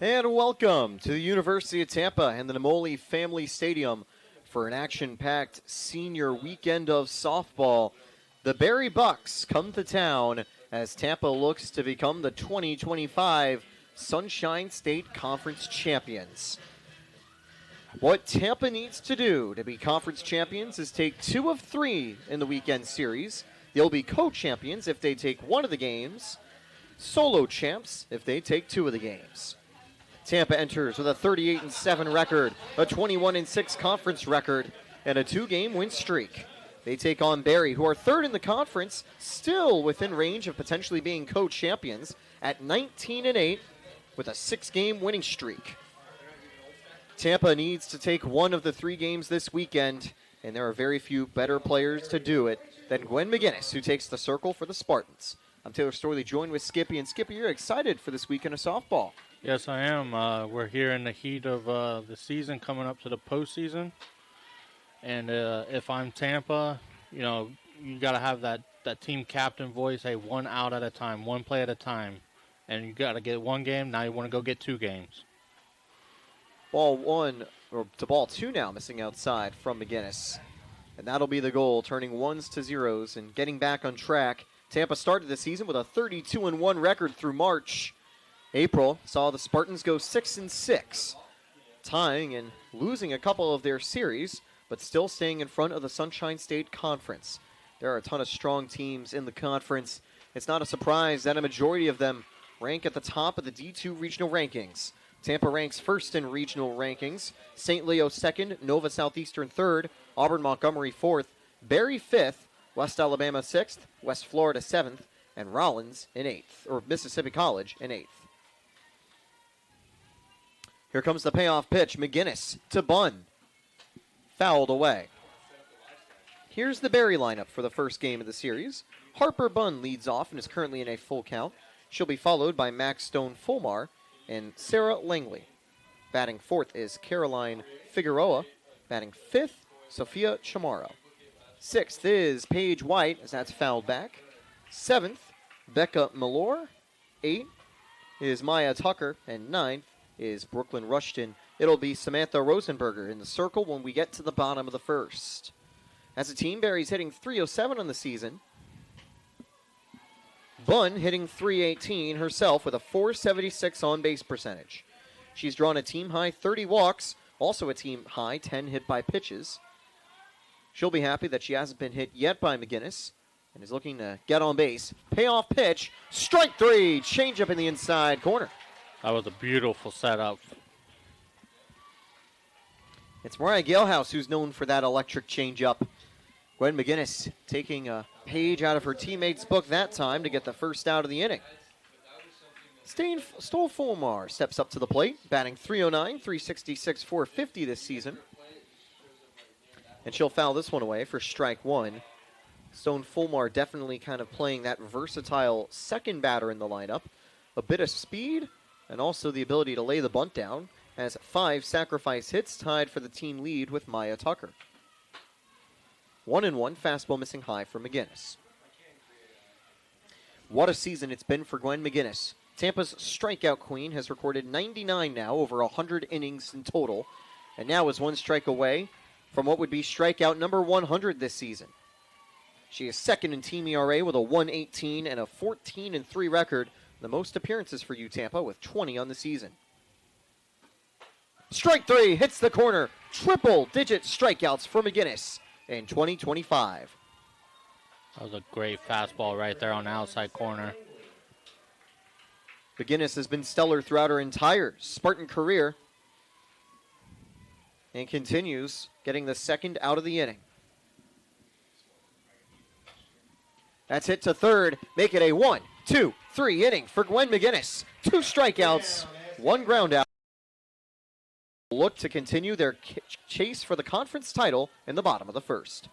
And welcome to the University of Tampa and the Namoli Family Stadium for an action-packed senior weekend of softball. The Berry Bucks come to town as Tampa looks to become the 2025 Sunshine State Conference champions. What Tampa needs to do to be conference champions is take 2 of 3 in the weekend series. They'll be co-champions if they take 1 of the games, solo champs if they take 2 of the games. Tampa enters with a 38-7 record, a 21-6 conference record, and a 2-game win streak. They take on Berry, who are third in the conference, still within range of potentially being co-champions at 19-8 with a 6-game winning streak. Tampa needs to take 1 of the 3 games this weekend, and there are very few better players to do it than Gwen McGinnis, who takes the circle for the Spartans. I'm Taylor Storley, joined with Skippy. And Skippy, you're excited for this weekend of softball. Yes, I am. We're here in the heat of the season, coming up to the postseason. And if I'm Tampa, you got to have that team captain voice, hey, 1 out at a time, 1 play at a time. And you got to get 1 game, now you want to go get 2 games. Ball 1, or to ball 2 now, missing outside from McGinnis. And that'll be the goal, turning 1s to 0s and getting back on track. Tampa started the season with a 32-1 record through March. April saw the Spartans go 6-6, tying and losing a couple of their series, but still staying in front of the Sunshine State Conference. There are a ton of strong teams in the conference. It's not a surprise that a majority of them rank at the top of the D2 regional rankings. Tampa ranks first in regional rankings, St. Leo second, Nova Southeastern third, Auburn Montgomery fourth, Berry fifth, West Alabama sixth, West Florida seventh, and Rollins in eighth, or Mississippi College in eighth. Here comes the payoff pitch. McGinnis to Bunn. Fouled away. Here's the Berry lineup for the first game of the series. Harper Bunn leads off and is currently in a full count. She'll be followed by Max Stone-Fulmar and Sarah Langley. Batting fourth is Caroline Figueroa. Batting fifth, Sophia Chamorro. Sixth is Paige White, as that's fouled back. Seventh, Becca Malore. 8 is Maya Tucker. And 9th is Brooklyn Rushton. It'll be Samantha Rosenberger in the circle when we get to the bottom of the first. As a team, Berry's hitting .307 on the season. Bunn hitting .318 herself with a .476 on-base percentage. She's drawn a team-high 30 walks, also a team-high 10 hit by pitches. She'll be happy that she hasn't been hit yet by McGinnis and is looking to get on base. Payoff pitch, strike 3, changeup in the inside corner. That was a beautiful setup. It's Mariah Galehouse who's known for that electric changeup. Gwen McGinnis taking a page out of her teammate's book that time to get the first out of the inning. Stone-Fulmar steps up to the plate, batting .309, .366, .450 this season. And she'll foul this one away for strike 1. Stone-Fulmar definitely kind of playing that versatile second batter in the lineup. A bit of speed and also the ability to lay the bunt down. Has 5 sacrifice hits, tied for the team lead with Maya Tucker. 1-1, fastball missing high for McGinnis. What a season it's been for Gwen McGinnis. Tampa's strikeout queen has recorded 99 now, over 100 innings in total, and now is 1 strike away from what would be strikeout number 100 this season. She is second in team ERA with a 1.18 and a 14-3 record, the most appearances for you, Tampa, with 20 on the season. Strike 3 hits the corner. Triple-digit strikeouts for McGinnis in 2025. That was a great fastball right there on the outside corner. McGinnis has been stellar throughout her entire Spartan career and continues getting the second out of the inning. That's hit to third. Make it a 1, 2, 3 inning for Gwen McGinnis. 2 strikeouts, 1 ground out. Look to continue their chase for the conference title in the bottom of the first.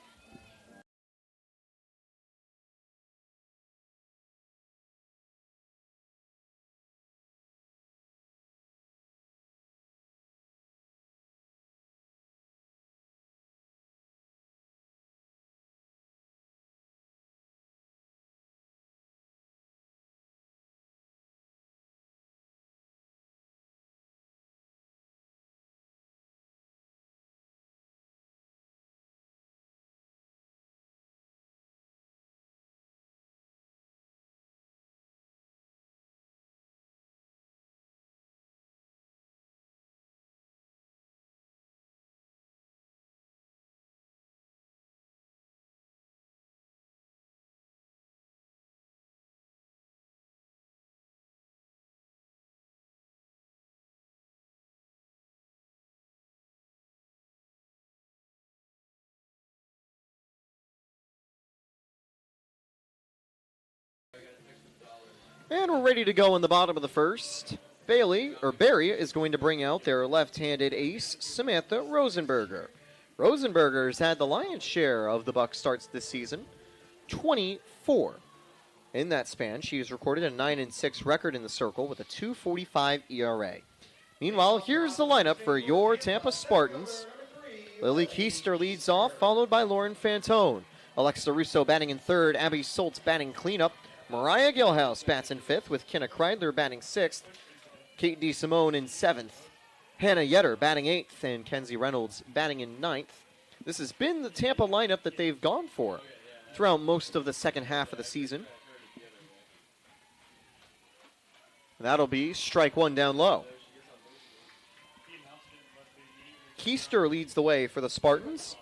And we're ready to go in the bottom of the first. Barry is going to bring out their left-handed ace, Samantha Rosenberger. Rosenberger's had the lion's share of the Bucks starts this season, 24. In that span, she has recorded a 9-6 record in the circle with a 2.45 ERA. Meanwhile, here's the lineup for your Tampa Spartans. Lily Keister leads off, followed by Lauren Fantone. Alexa Russo batting in third, Abby Soltz batting cleanup. Mariah Gilhouse bats in fifth, with Kenna Kreidler batting sixth. Kate DeSimone in seventh. Hannah Yetter batting eighth, and Kenzie Reynolds batting in ninth. This has been the Tampa lineup that they've gone for throughout most of the second half of the season. That'll be strike one down low. Keister leads the way for the Spartans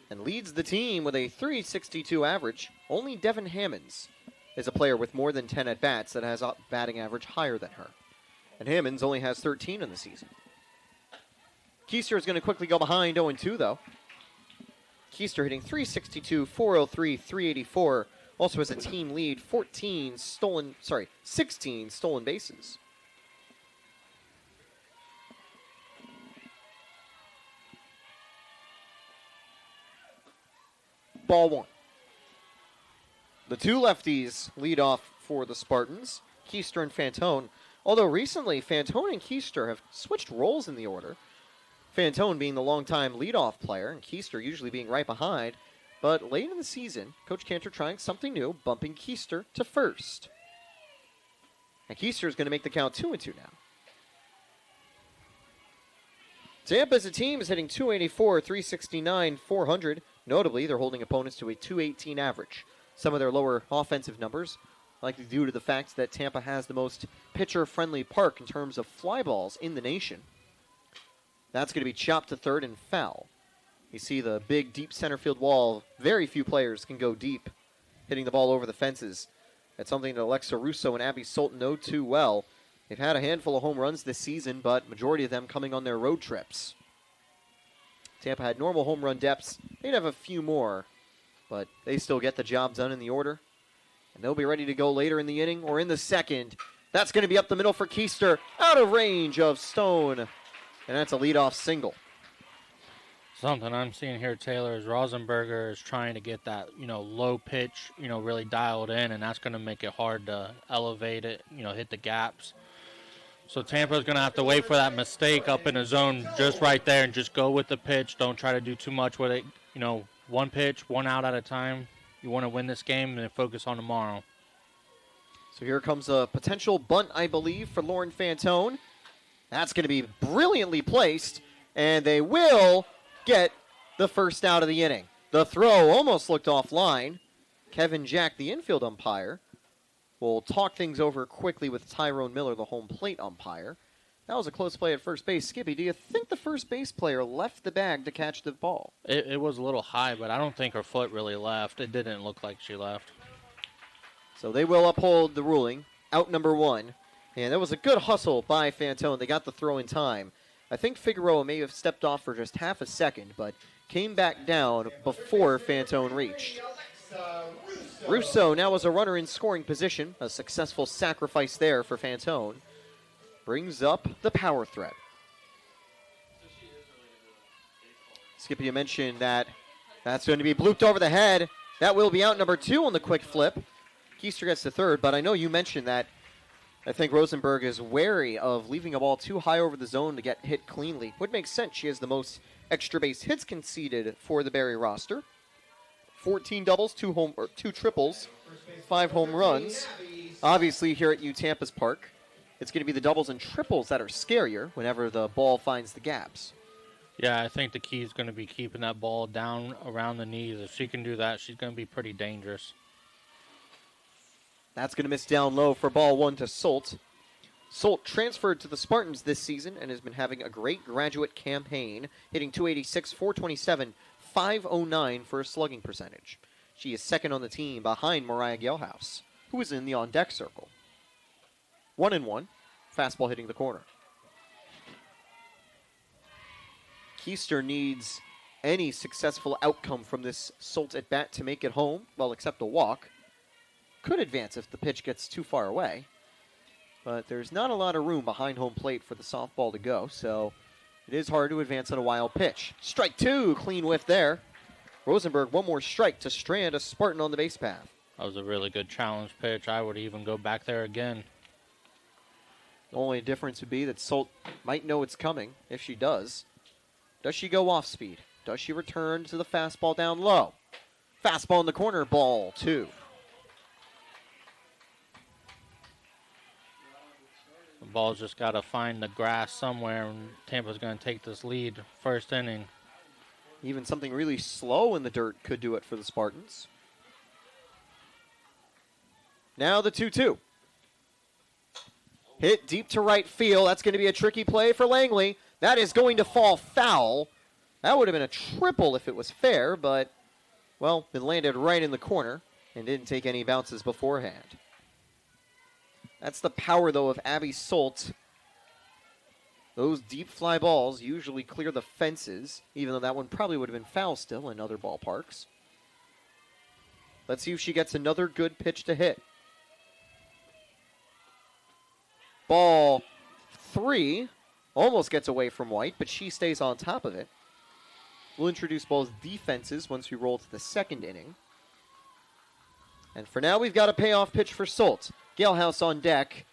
and leads the team with a .362 average. Only Devin Hammonds is a player with more than 10 at-bats that has a batting average higher than her. And Hammonds only has 13 in the season. Keister is going to quickly go behind 0-2, though. Keister hitting .362, .403, .384. Also has a team lead, 16 stolen bases. Ball one. The two lefties lead off for the Spartans, Keister and Fantone. Although recently, Fantone and Keister have switched roles in the order. Fantone being the longtime leadoff player, and Keister usually being right behind. But late in the season, Coach Cantor trying something new, bumping Keister to first. And Keister is going to make the count 2-2 now. Tampa as a team is hitting .284, .369, .400. Notably, they're holding opponents to a .218 average. Some of their lower offensive numbers likely due to the fact that Tampa has the most pitcher-friendly park in terms of fly balls in the nation. That's going to be chopped to third and foul. You see the big, deep center field wall. Very few players can go deep, hitting the ball over the fences. That's something that Alexa Russo and Abby Solton know too well. They've had a handful of home runs this season, but majority of them coming on their road trips. Tampa had normal home run depths. They'd have a few more, but they still get the job done in the order. And they'll be ready to go later in the inning or in the second. That's going to be up the middle for Keister, out of range of Stone. And that's a leadoff single. Something I'm seeing here, Taylor, is Rosenberger is trying to get that, low pitch, really dialed in, and that's going to make it hard to elevate it, hit the gaps. So Tampa's going to have to wait for that mistake up in the zone just right there and just go with the pitch. Don't try to do too much with it. One pitch, one out at a time. You want to win this game and then focus on tomorrow. So here comes a potential bunt, I believe, for Lauren Fantone. That's going to be brilliantly placed, and they will get the first out of the inning. The throw almost looked offline. Kevin Jack, the infield umpire, will talk things over quickly with Tyrone Miller, the home plate umpire. That was a close play at first base. Skippy, do you think the first base player left the bag to catch the ball? It was a little high, but I don't think her foot really left. It didn't look like she left. So they will uphold the ruling. Out number one. And that was a good hustle by Fantone. They got the throw in time. I think Figueroa may have stepped off for just half a second, but came back down before Fantone reached. Russo now has a runner in scoring position. A successful sacrifice there for Fantone. Brings up the power threat. Skippy, you mentioned that that's going to be blooped over the head. That will be out number two on the quick flip. Keister gets to third, but I know you mentioned that I think Rosenberg is wary of leaving a ball too high over the zone to get hit cleanly. Would make sense. She has the most extra base hits conceded for the Barry roster. 14 doubles, 2 triples, 5 home runs. Obviously, here at Tampa's Park, it's going to be the doubles and triples that are scarier whenever the ball finds the gaps. Yeah, I think the key is going to be keeping that ball down around the knees. If she can do that, she's going to be pretty dangerous. That's going to miss down low for ball one to Solt. Solt transferred to the Spartans this season and has been having a great graduate campaign, hitting .286, .427, .509 for a slugging percentage. She is second on the team behind Mariah Galehouse, who is in the on-deck circle. 1-1, fastball hitting the corner. Keister needs any successful outcome from this Solt at bat to make it home, well, except a walk. Could advance if the pitch gets too far away. but there's not a lot of room behind home plate for the softball to go, so it is hard to advance on a wild pitch. Strike two, clean whiff there. Rosenberg, one more strike to strand a Spartan on the base path. That was a really good challenge pitch. I would even go back there again. The only difference would be that Solt might know it's coming, if she does. Does she go off speed? Does she return to the fastball down low? Fastball in the corner, ball two. The ball's just got to find the grass somewhere, and Tampa's going to take this lead first inning. Even something really slow in the dirt could do it for the Spartans. Now the 2-2. Hit deep to right field. That's going to be a tricky play for Langley. That is going to fall foul. That would have been a triple if it was fair, but, well, it landed right in the corner and didn't take any bounces beforehand. That's the power, though, of Abby Solt. Those deep fly balls usually clear the fences, even though that one probably would have been foul still in other ballparks. Let's see if she gets another good pitch to hit. Ball three almost gets away from White, but she stays on top of it. We'll introduce ball's defenses once we roll to the second inning. And for now, we've got a payoff pitch for Solt. Galehouse on deck.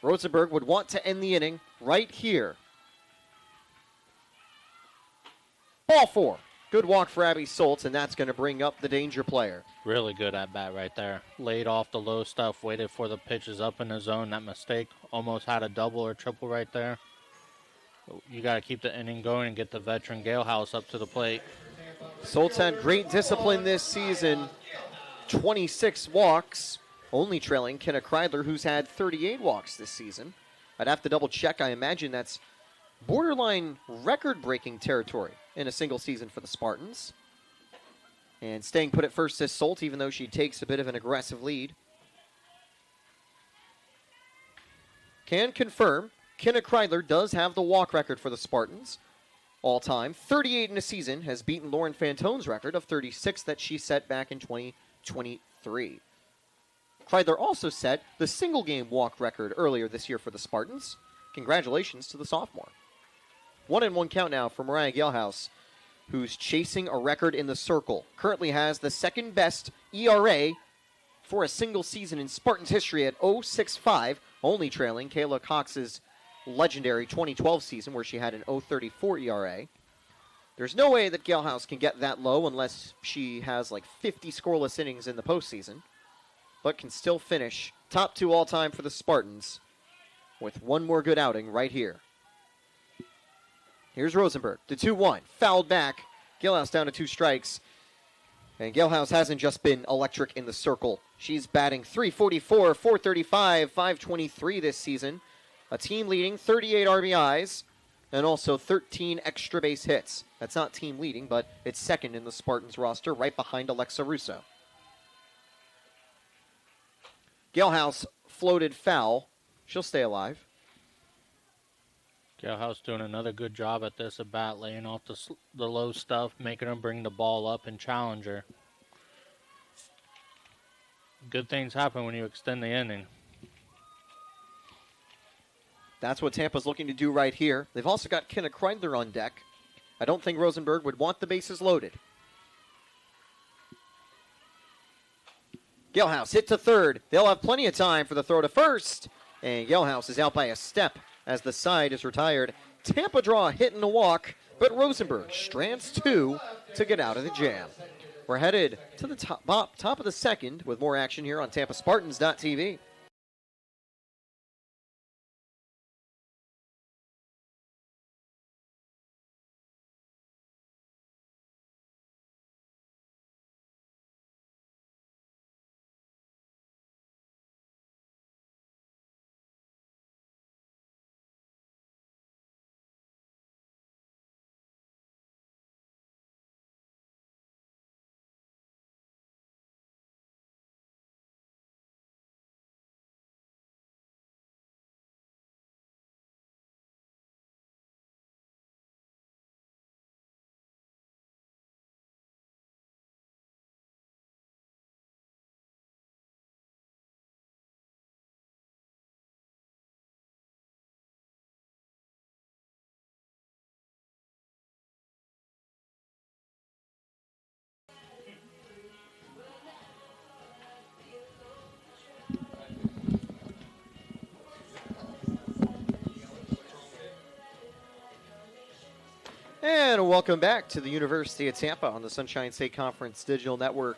Rosenberg would want to end the inning right here. Ball four. Good walk for Abby Solt, and that's going to bring up the danger player. Really good at bat right there. Laid off the low stuff, waited for the pitches up in the zone. That mistake almost had a double or triple right there. You got to keep the inning going and get the veteran Galehouse up to the plate. Solt's had great discipline this season. 26 walks, only trailing Kenna Kreidler, who's had 38 walks this season. I'd have to double check. I imagine that's borderline record-breaking territory in a single season for the Spartans. And staying put at first is Solt, even though she takes a bit of an aggressive lead. Can confirm, Kenna Kreidler does have the walk record for the Spartans. All time, 38 in a season, has beaten Lauren Fantone's record of 36 that she set back in 2023. Kreidler also set the single-game walk record earlier this year for the Spartans. Congratulations to the sophomore. 1-1 count now for Mariah Galehouse, who's chasing a record in the circle. Currently has the second best ERA for a single season in Spartans history at 0.65, only trailing Kayla Cox's legendary 2012 season where she had an 0.34 ERA. There's no way that Galehouse can get that low unless she has like 50 scoreless innings in the postseason, but can still finish top two all time for the Spartans with one more good outing right here. Here's Rosenberg, the 2-1, fouled back. Galehouse down to 2 strikes. And Galehouse hasn't just been electric in the circle. She's batting .344, .435, .523 this season. A team leading 38 RBIs and also 13 extra base hits. That's not team leading, but it's second in the Spartans roster, right behind Alexa Russo. Galehouse floated foul. She'll stay alive. Galehouse doing another good job at this at bat, laying off the low stuff, making her bring the ball up and challenge her. Good things happen when you extend the inning. That's what Tampa's looking to do right here. They've also got Kenna Kreidler on deck. I don't think Rosenberg would want the bases loaded. Galehouse hit to third. They'll have plenty of time for the throw to first. And Galehouse is out by a step as the side is retired. Tampa draw a hit and a walk, but Rosenberg strands 2 to get out of the jam. We're headed to the top of the second with more action here on TampaSpartans.tv. And welcome back to the University of Tampa on the Sunshine State Conference Digital Network.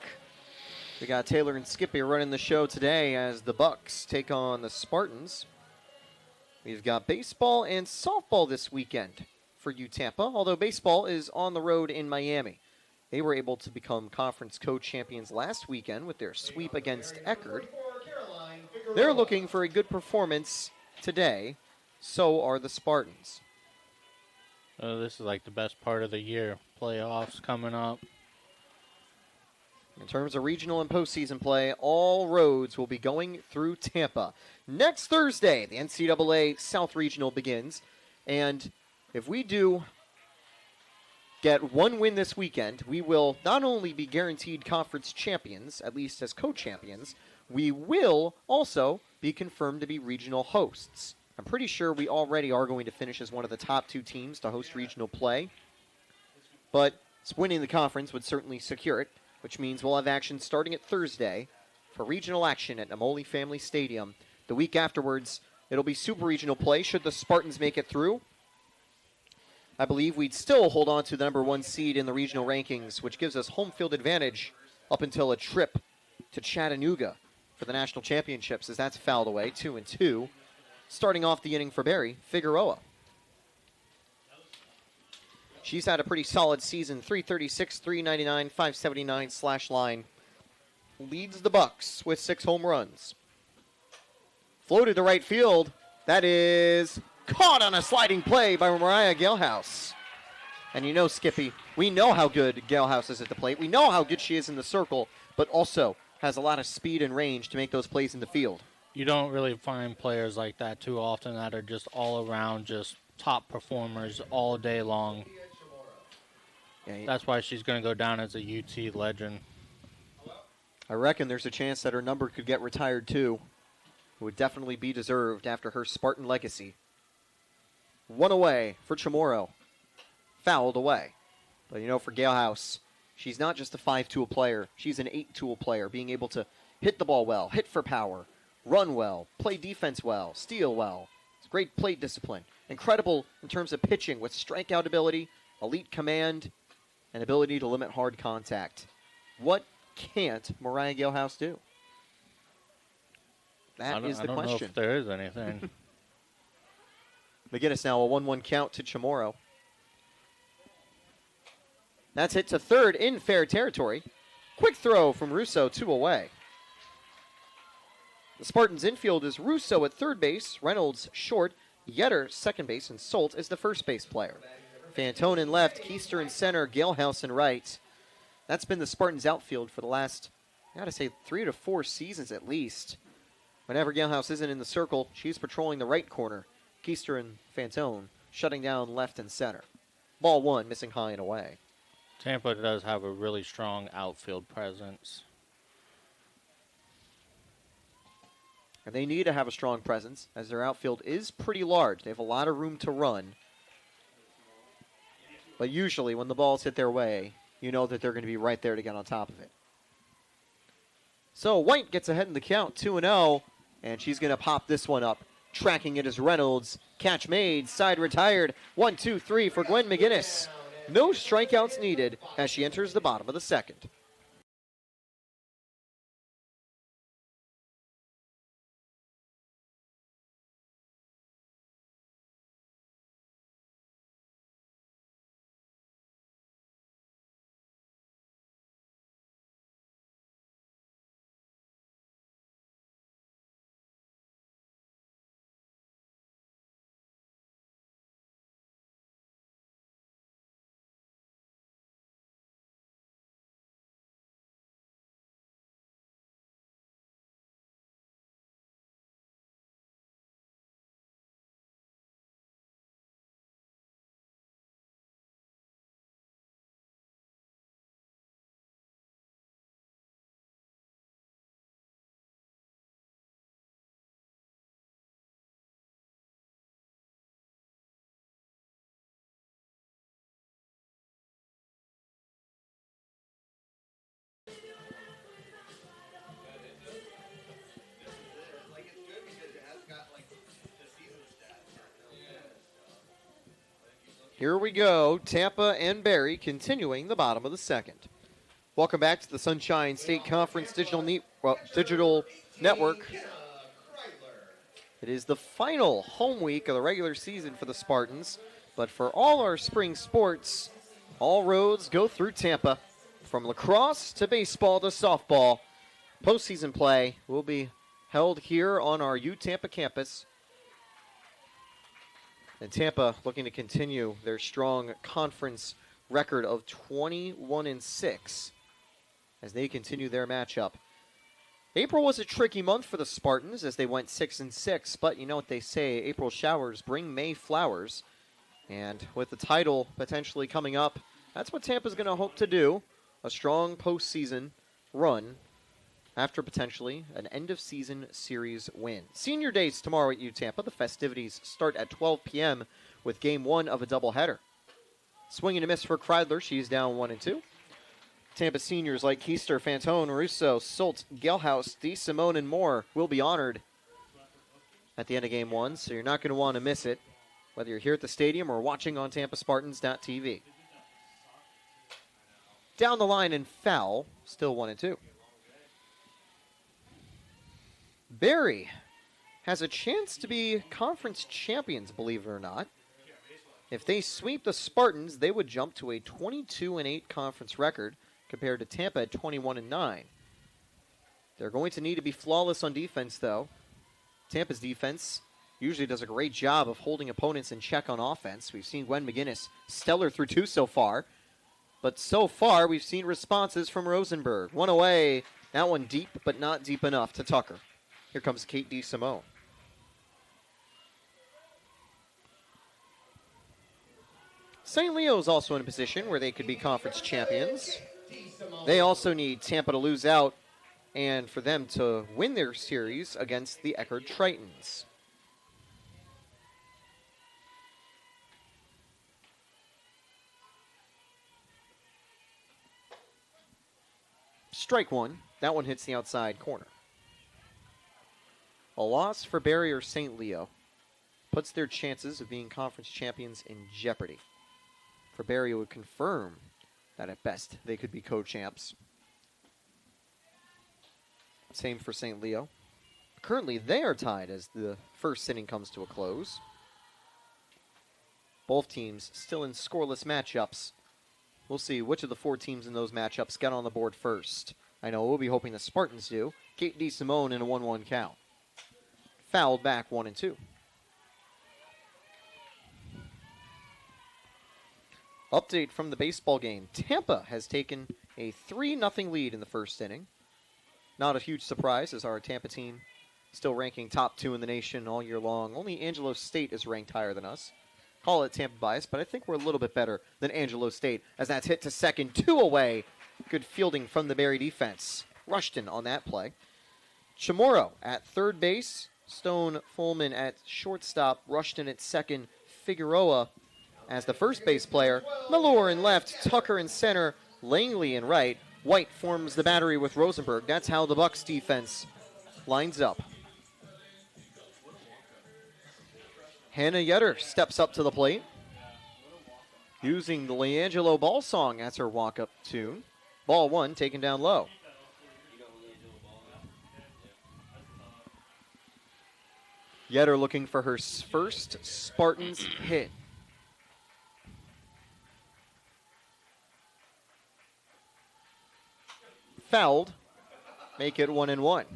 We got Taylor and Skippy running the show today as the Bucks take on the Spartans. We've got baseball and softball this weekend for you, Tampa, although baseball is on the road in Miami. They were able to become conference co-champions last weekend with their sweep against Eckerd. They're looking for a good performance today. So are the Spartans. This is like the best part of the year. Playoffs coming up. In terms of regional and postseason play, all roads will be going through Tampa. Next Thursday, the NCAA South Regional begins. And if we do get one win this weekend, we will not only be guaranteed conference champions, at least as co-champions, we will also be confirmed to be regional hosts. I'm pretty sure we already are going to finish as one of the top 2 teams to host regional play. But winning the conference would certainly secure it, which means we'll have action starting at Thursday for regional action at Namoli Family Stadium. The week afterwards, it'll be super regional play should the Spartans make it through. I believe we'd still hold on to the number 1 seed in the regional rankings, which gives us home field advantage up until a trip to Chattanooga for the national championships, as that's fouled away, 2-2. Starting off the inning for Barry, Figueroa. She's had a pretty solid season, 336, 399, 579 slash line. Leads the Bucks with 6 home runs. Floated to right field. That is caught on a sliding play by Mariah Galehouse. And you know, Skippy, we know how good Galehouse is at the plate. We know how good she is in the circle, but also has a lot of speed and range to make those plays in the field. You don't really find players like that too often that are just all around, just top performers all day long. Yeah, that's why she's going to go down as a UT legend. I reckon there's a chance that her number could get retired too. It would definitely be deserved after her Spartan legacy. 1 away for Chamorro. Fouled away. But you know, for Galehouse, she's not just a 5-tool player. She's an 8-tool player, being able to hit the ball well, hit for power, run well, play defense well, steal well. It's great plate discipline. Incredible in terms of pitching with strikeout ability, elite command, and ability to limit hard contact. What can't Mariah Galehouse do? That is the question. I don't know if there is anything. McGinnis now a 1-1 count to Chamorro. That's hit to third in fair territory. Quick throw from Russo, 2 away. The Spartans infield is Russo at third base, Reynolds short, Yetter second base, and Solt is the first base player. Fantone in left, Keister in center, Galehouse in right. That's been the Spartans outfield for the last, I gotta say, 3 to 4 seasons at least. Whenever Galehouse isn't in the circle, she's patrolling the right corner. Keister and Fantone shutting down left and center. Ball 1, missing high and away. Tampa does have a really strong outfield presence. And they need to have a strong presence, as their outfield is pretty large. They have a lot of room to run. But usually, when the balls hit their way, you know that they're going to be right there to get on top of it. So White gets ahead in the count, 2-0, and she's going to pop this one up. Tracking it is Reynolds. Catch made, side retired. 1-2-3 for Gwen McGinnis. No strikeouts needed as she enters the bottom of the second. Here we go. Tampa and Barry continuing the bottom of the second. Welcome back to the Sunshine State Conference Digital Network. It is the final home week of the regular season for the Spartans. But for all our spring sports, all roads go through Tampa. From lacrosse to baseball to softball, postseason play will be held here on our U-Tampa campus. And Tampa looking to continue their strong conference record of 21-6 as they continue their matchup. April was a tricky month for the Spartans as they went 6-6, but you know what they say, April showers bring May flowers. And with the title potentially coming up, that's what Tampa's going to hope to do, a strong postseason run after potentially an end-of-season series win. Senior Days tomorrow at U-Tampa. The festivities start at 12 p.m. with Game 1 of a doubleheader. Swing and a miss for Kreidler. She's down 1-2. Tampa seniors like Keister, Fantone, Russo, Solt, Gelhaus, DeSimone, and more will be honored at the end of Game 1, so you're not going to want to miss it, whether you're here at the stadium or watching on TampaSpartans.tv. Down the line and foul, still 1-2. Barry has a chance to be conference champions, believe it or not. If they sweep the Spartans, they would jump to a 22-8 conference record compared to Tampa at 21-9. They're going to need to be flawless on defense, though. Tampa's defense usually does a great job of holding opponents in check on offense. We've seen Gwen McGinnis stellar through 2 so far. But so far, we've seen responses from Rosenberg. One away, that one deep, but not deep enough to Tucker. Here comes Kate DeSimone. St. Leo's also in a position where they could be conference champions. They also need Tampa to lose out and for them to win their series against the Eckerd Tritons. Strike one. That one hits the outside corner. A loss for Barry or St. Leo puts their chances of being conference champions in jeopardy. For Barry, it would confirm that at best they could be co-champs. Same for St. Leo. Currently, they are tied as the first inning comes to a close. Both teams still in scoreless matchups. We'll see which of the 4 teams in those matchups get on the board first. I know we'll be hoping the Spartans do. Kate DeSimone in a 1-1 count. Fouled back 1-2. Update from the baseball game. Tampa has taken a 3-0 lead in the first inning. Not a huge surprise as our Tampa team still ranking top 2 in the nation all year long. Only Angelo State is ranked higher than us. Call it Tampa bias, but I think we're a little bit better than Angelo State as that's hit to second, 2 away. Good fielding from the Barry defense. Rushton on that play. Chamorro at third base. Stone Fullman at shortstop. Rushton at second. Figueroa as the first base player. Malure in left. Tucker in center. Langley in right. White forms the battery with Rosenberg. That's how the Bucks defense lines up. Hannah Yetter steps up to the plate. Using the LeAngelo Ball song as her walk-up tune. Ball 1 taken down low. Yetter looking for her first Spartans hit. Fouled. Make it 1-1.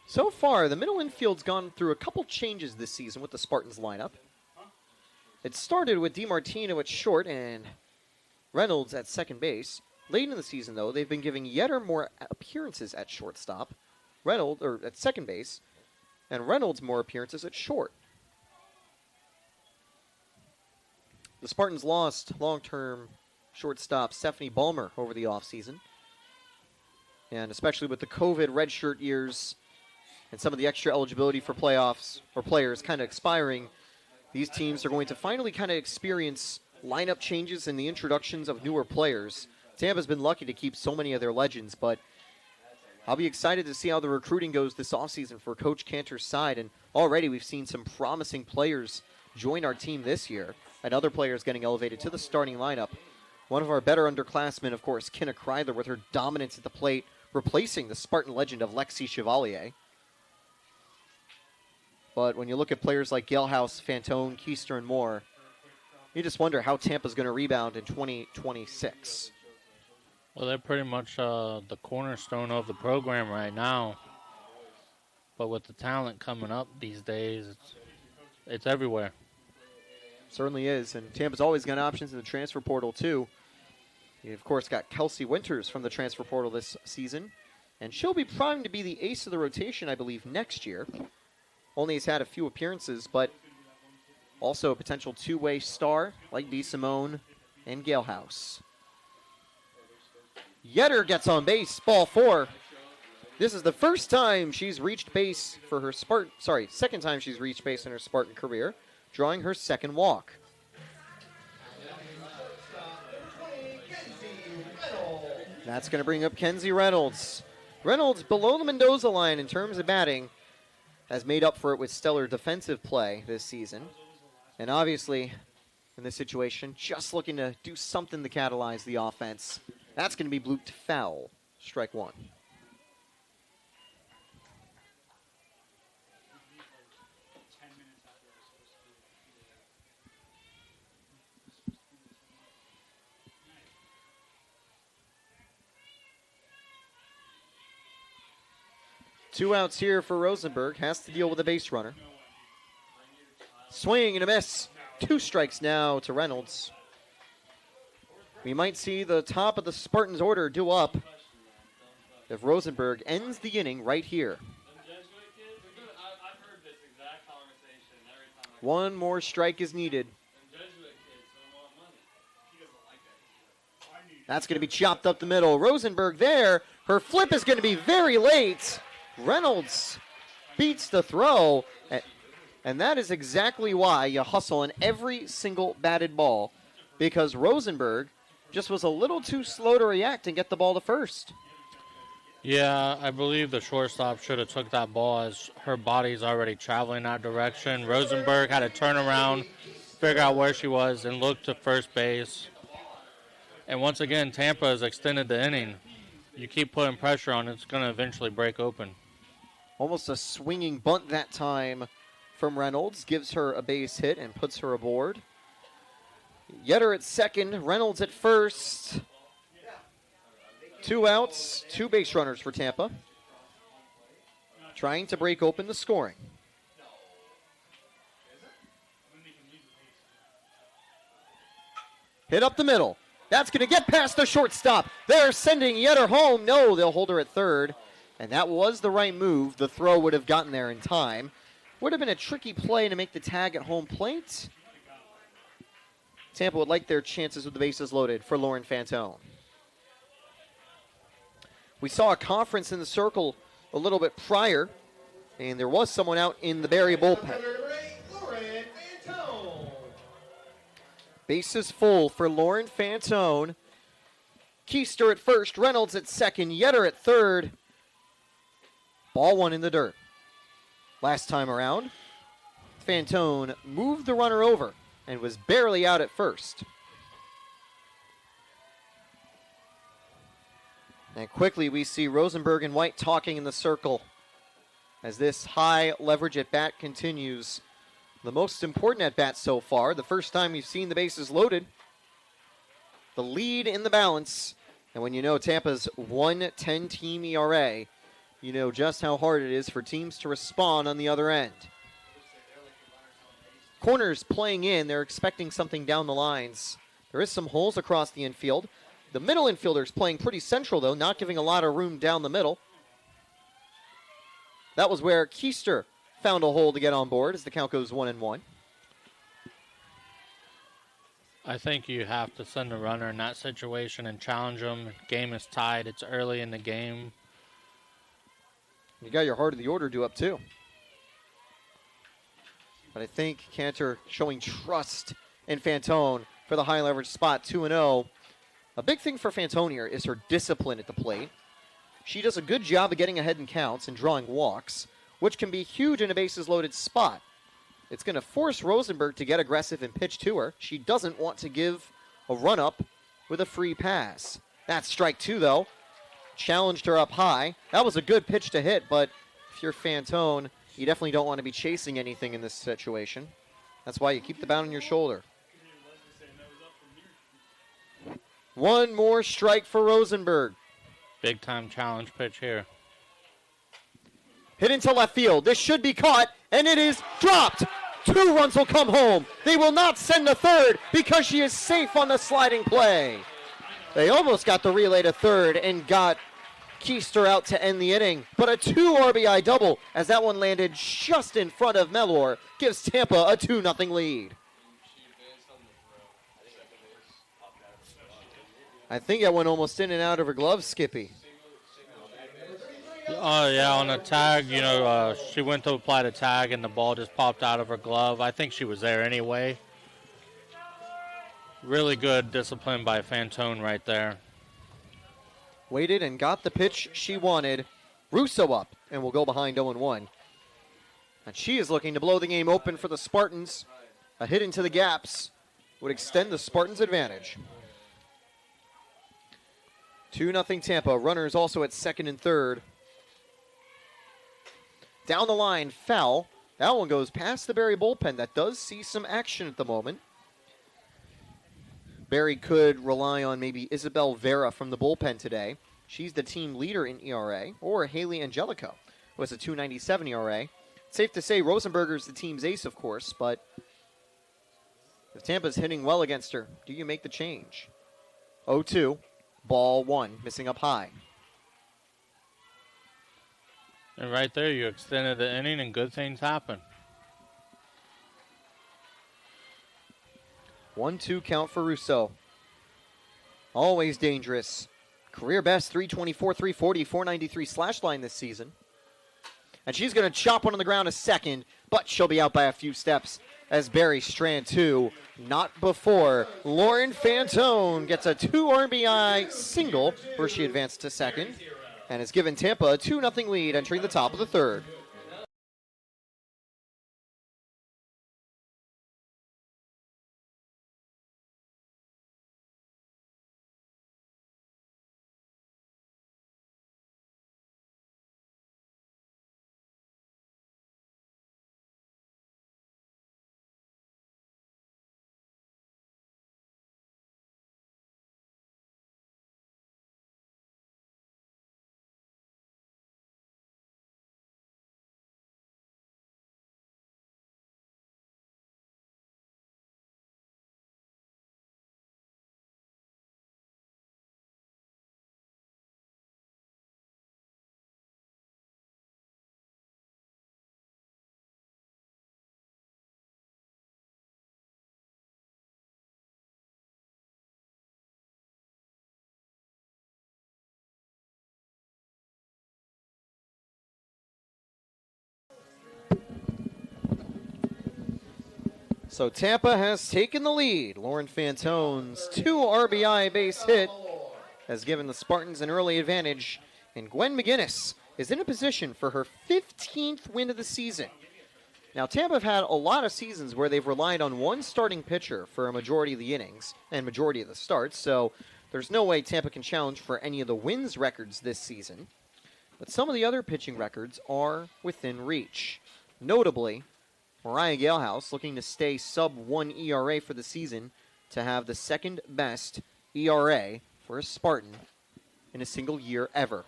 So far, the middle infield's gone through a couple changes this season with the Spartans lineup. It started with DiMartino at short and Reynolds at second base. Late in the season, though, they've been giving Yetter more appearances at shortstop, at second base, and Reynolds more appearances at short. The Spartans lost long-term shortstop Stephanie Ballmer over the offseason. And especially with the COVID redshirt years and some of the extra eligibility for playoffs or players kind of expiring, these teams are going to finally kind of experience lineup changes and the introductions of newer players. Tampa's been lucky to keep so many of their legends, but I'll be excited to see how the recruiting goes this offseason for Coach Cantor's side. And already we've seen some promising players join our team this year, and other players getting elevated to the starting lineup. One of our better underclassmen, of course, Kenna Kreidler, with her dominance at the plate, replacing the Spartan legend of Lexi Chevalier. But when you look at players like Galehouse, Fantone, Keister, and more, you just wonder how Tampa's going to rebound in 2026. Well, they're pretty much the cornerstone of the program right now. But with the talent coming up these days, it's everywhere. Certainly is, and Tampa's always got options in the transfer portal, too. You, of course, got Kelsey Winters from the transfer portal this season, and she'll be primed to be the ace of the rotation, I believe, next year. Only has had a few appearances, but also a potential two-way star like DeSimone and Galehouse. Yetter gets on base, ball 4. This is the first time she's reached base for her second time she's reached base in her Spartan career, drawing her second walk. That's going to bring up Kenzie Reynolds. Reynolds, below the Mendoza line in terms of batting, has made up for it with stellar defensive play this season. And obviously, in this situation, just looking to do something to catalyze the offense. That's going to be blooped foul. Strike 1. Two outs here for Rosenberg. Has to deal with a base runner. Swing and a miss. 2 strikes now to Reynolds. We might see the top of the Spartans order do up if Rosenberg ends the inning right here. 1 more strike is needed. That's going to be chopped up the middle. Rosenberg there. Her flip is going to be very late. Reynolds beats the throw, and that is exactly why you hustle on every single batted ball, because Rosenberg just was a little too slow to react and get the ball to first. Yeah, I believe the shortstop should have took that ball as her body's already traveling that direction. Rosenberg had to turn around, figure out where she was, and look to first base. And once again, Tampa has extended the inning. You keep putting pressure on, it's going to eventually break open. Almost a swinging bunt that time from Reynolds. Gives her a base hit and puts her aboard. Yetter at second. Reynolds at first. 2 outs. 2 base runners for Tampa. Trying to break open the scoring. Hit up the middle. That's going to get past the shortstop. They're sending Yetter home. No, they'll hold her at third. And that was the right move. The throw would have gotten there in time. Would have been a tricky play to make the tag at home plate. Tampa would like their chances with the bases loaded for Lauren Fantone. We saw a conference in the circle a little bit prior, and there was someone out in the Barry bullpen. Bases full for Lauren Fantone. Keister at first, Reynolds at second, Yetter at third. Ball 1 in the dirt. Last time around, Fantone moved the runner over and was barely out at first. And quickly we see Rosenberg and White talking in the circle as this high leverage at bat continues. The most important at bat so far, the first time we've seen the bases loaded. The lead in the balance, and when you know Tampa's 1.10 team ERA, you know just how hard it is for teams to respond on the other end. Corners playing in, they're expecting something down the lines. There is some holes across the infield. The middle infielders playing pretty central, though, not giving a lot of room down the middle. That was where Keister found a hole to get on board as the count goes 1-1. I think you have to send a runner in that situation and challenge them. Game is tied. It's early in the game. You got your heart of the order due up, too. But I think Cantor showing trust in Fantone for the high leverage spot, 2-0. A big thing for Fantone here is her discipline at the plate. She does a good job of getting ahead in counts and drawing walks, which can be huge in a bases-loaded spot. It's going to force Rosenberg to get aggressive and pitch to her. She doesn't want to give a run-up with a free pass. That's strike 2, though. Challenged her up high. That was a good pitch to hit, but if you're Fantone, you definitely don't want to be chasing anything in this situation. That's why you keep the bat on your shoulder. One more strike for Rosenberg. Big time challenge pitch here. Hit into left field. This should be caught, and it is dropped. 2 runs will come home. They will not send the third because she is safe on the sliding play. They almost got the relay to third and got Keister out to end the inning, but a 2 RBI double as that one landed just in front of Mellor gives Tampa a 2-0 lead. I think that went almost in and out of her glove, Skippy. Oh, yeah, on the tag, she went to apply the tag and the ball just popped out of her glove. I think she was there anyway. Really good discipline by Fantone right there. Waited and got the pitch she wanted. Russo up and will go behind 0-1. And she is looking to blow the game open for the Spartans. A hit into the gaps would extend the Spartans' advantage. 2-0 Tampa. Runners also at second and third. Down the line, foul. That one goes past the Barry bullpen. That does see some action at the moment. Barry could rely on maybe Isabel Vera from the bullpen today. She's the team leader in ERA. Or Haley Angelico, who has a 2.97 ERA. It's safe to say Rosenberger's the team's ace, of course, but if Tampa's hitting well against her, do you make the change? 0-2, ball 1, missing up high. And right there, you extended the inning and good things happen. 1-2 count for Russo. Always dangerous. Career best 324, 340, 493 slash line this season. And she's going to chop one on the ground a second, but she'll be out by a few steps as Barry strand 2. Not before Lauren Fantone gets a 2 RBI single where she advanced to second and has given Tampa a 2-0 lead entering the top of the third. So Tampa has taken the lead. Lauren Fantone's 2 RBI base hit has given the Spartans an early advantage, and Gwen McGinnis is in a position for her 15th win of the season. Now, Tampa have had a lot of seasons where they've relied on one starting pitcher for a majority of the innings and majority of the starts, so there's no way Tampa can challenge for any of the wins records this season. But some of the other pitching records are within reach. Notably, Mariah Galehouse looking to stay sub-1 ERA for the season to have the second best ERA for a Spartan in a single year ever.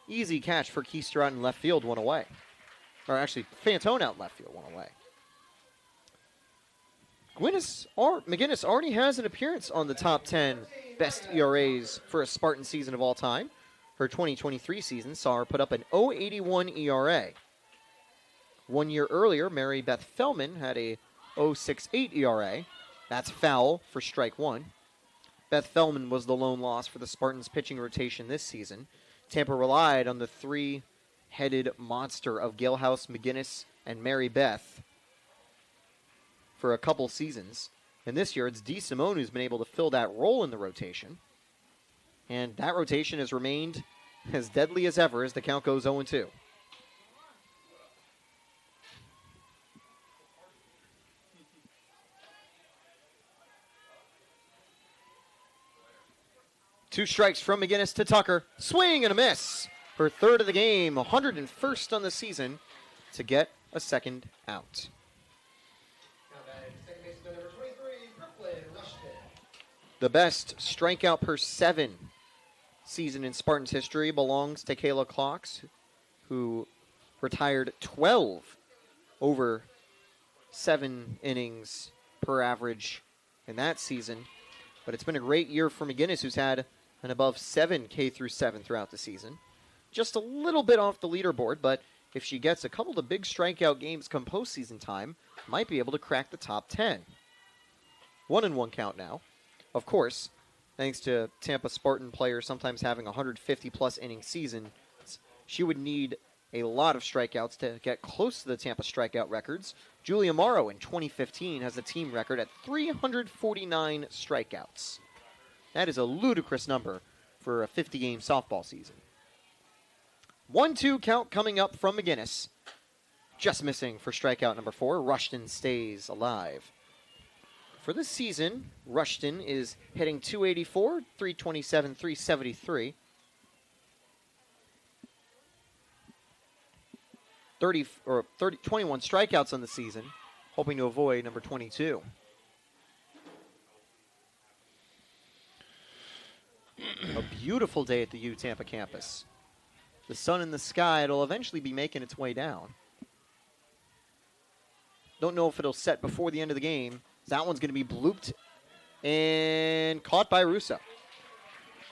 Easy catch for Keister out in left field, one away. Or actually, Fantone out left field, one away. McGinnis already has an appearance on the top 10 best ERAs for a Spartan season of all time. Her 2023 season saw her put up an 0.81 ERA. 1 year earlier, Mary Beth Fellman had a 0.68 ERA. That's foul for strike 1. Beth Fellman was the lone loss for the Spartans' pitching rotation this season. Tampa relied on the three-headed monster of Galehouse, McGinnis, and Mary Beth for a couple seasons. And this year, it's Dee Simone who's been able to fill that role in the rotation. And that rotation has remained as deadly as ever as the count goes 0-2. Two strikes from McGinnis to Tucker. Swing and a miss. Her third of the game, 101st on the season to get a second out. The best strikeout per 7 season in Spartans history belongs to Kayla Clocks, who retired 12 over 7 innings per average in that season. But it's been a great year for McGinnis, who's had an above 7 K through 7 throughout the season. Just a little bit off the leaderboard, but if she gets a couple of big strikeout games come postseason time, might be able to crack the top 10. 1-1 count now. Of course, thanks to Tampa Spartan players sometimes having 150-plus inning season, she would need a lot of strikeouts to get close to the Tampa strikeout records. Julia Morrow in 2015 has a team record at 349 strikeouts. That is a ludicrous number for a 50-game softball season. 1-2 count coming up from McGinnis. Just missing for strikeout number 4. Rushton stays alive. For this season, Rushton is hitting .284, .327, .373. 21 strikeouts on the season, hoping to avoid number 22. A beautiful day at the U Tampa campus. The sun in the sky, it'll eventually be making its way down. Don't know if it'll set before the end of the game. That one's going to be blooped and caught by Russo.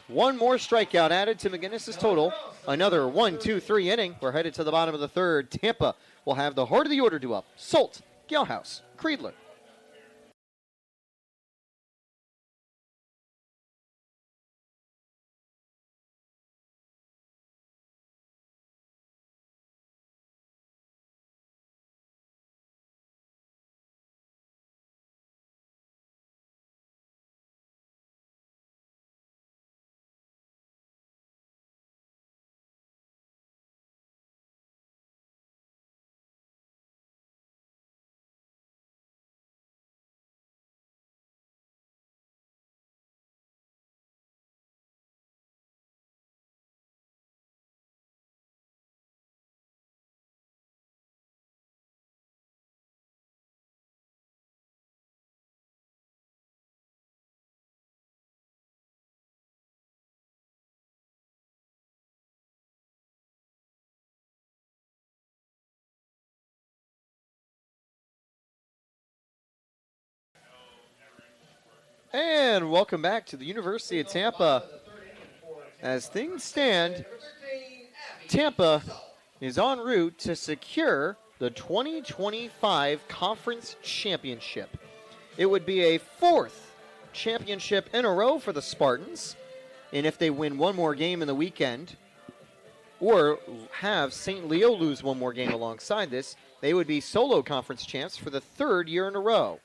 One more strikeout added to McGinnis' total. Another 1-2-3 inning. We're headed to the bottom of the third. Tampa will have the heart of the order due up. Solt, Galehouse, Creedler. And welcome back to the University of Tampa. As things stand, Tampa is en route to secure the 2025 Conference Championship. It would be a 4th championship in a row for the Spartans, and if they win one more game in the weekend, or have St. Leo lose one more game alongside this, they would be solo conference champs for the 3rd year in a row.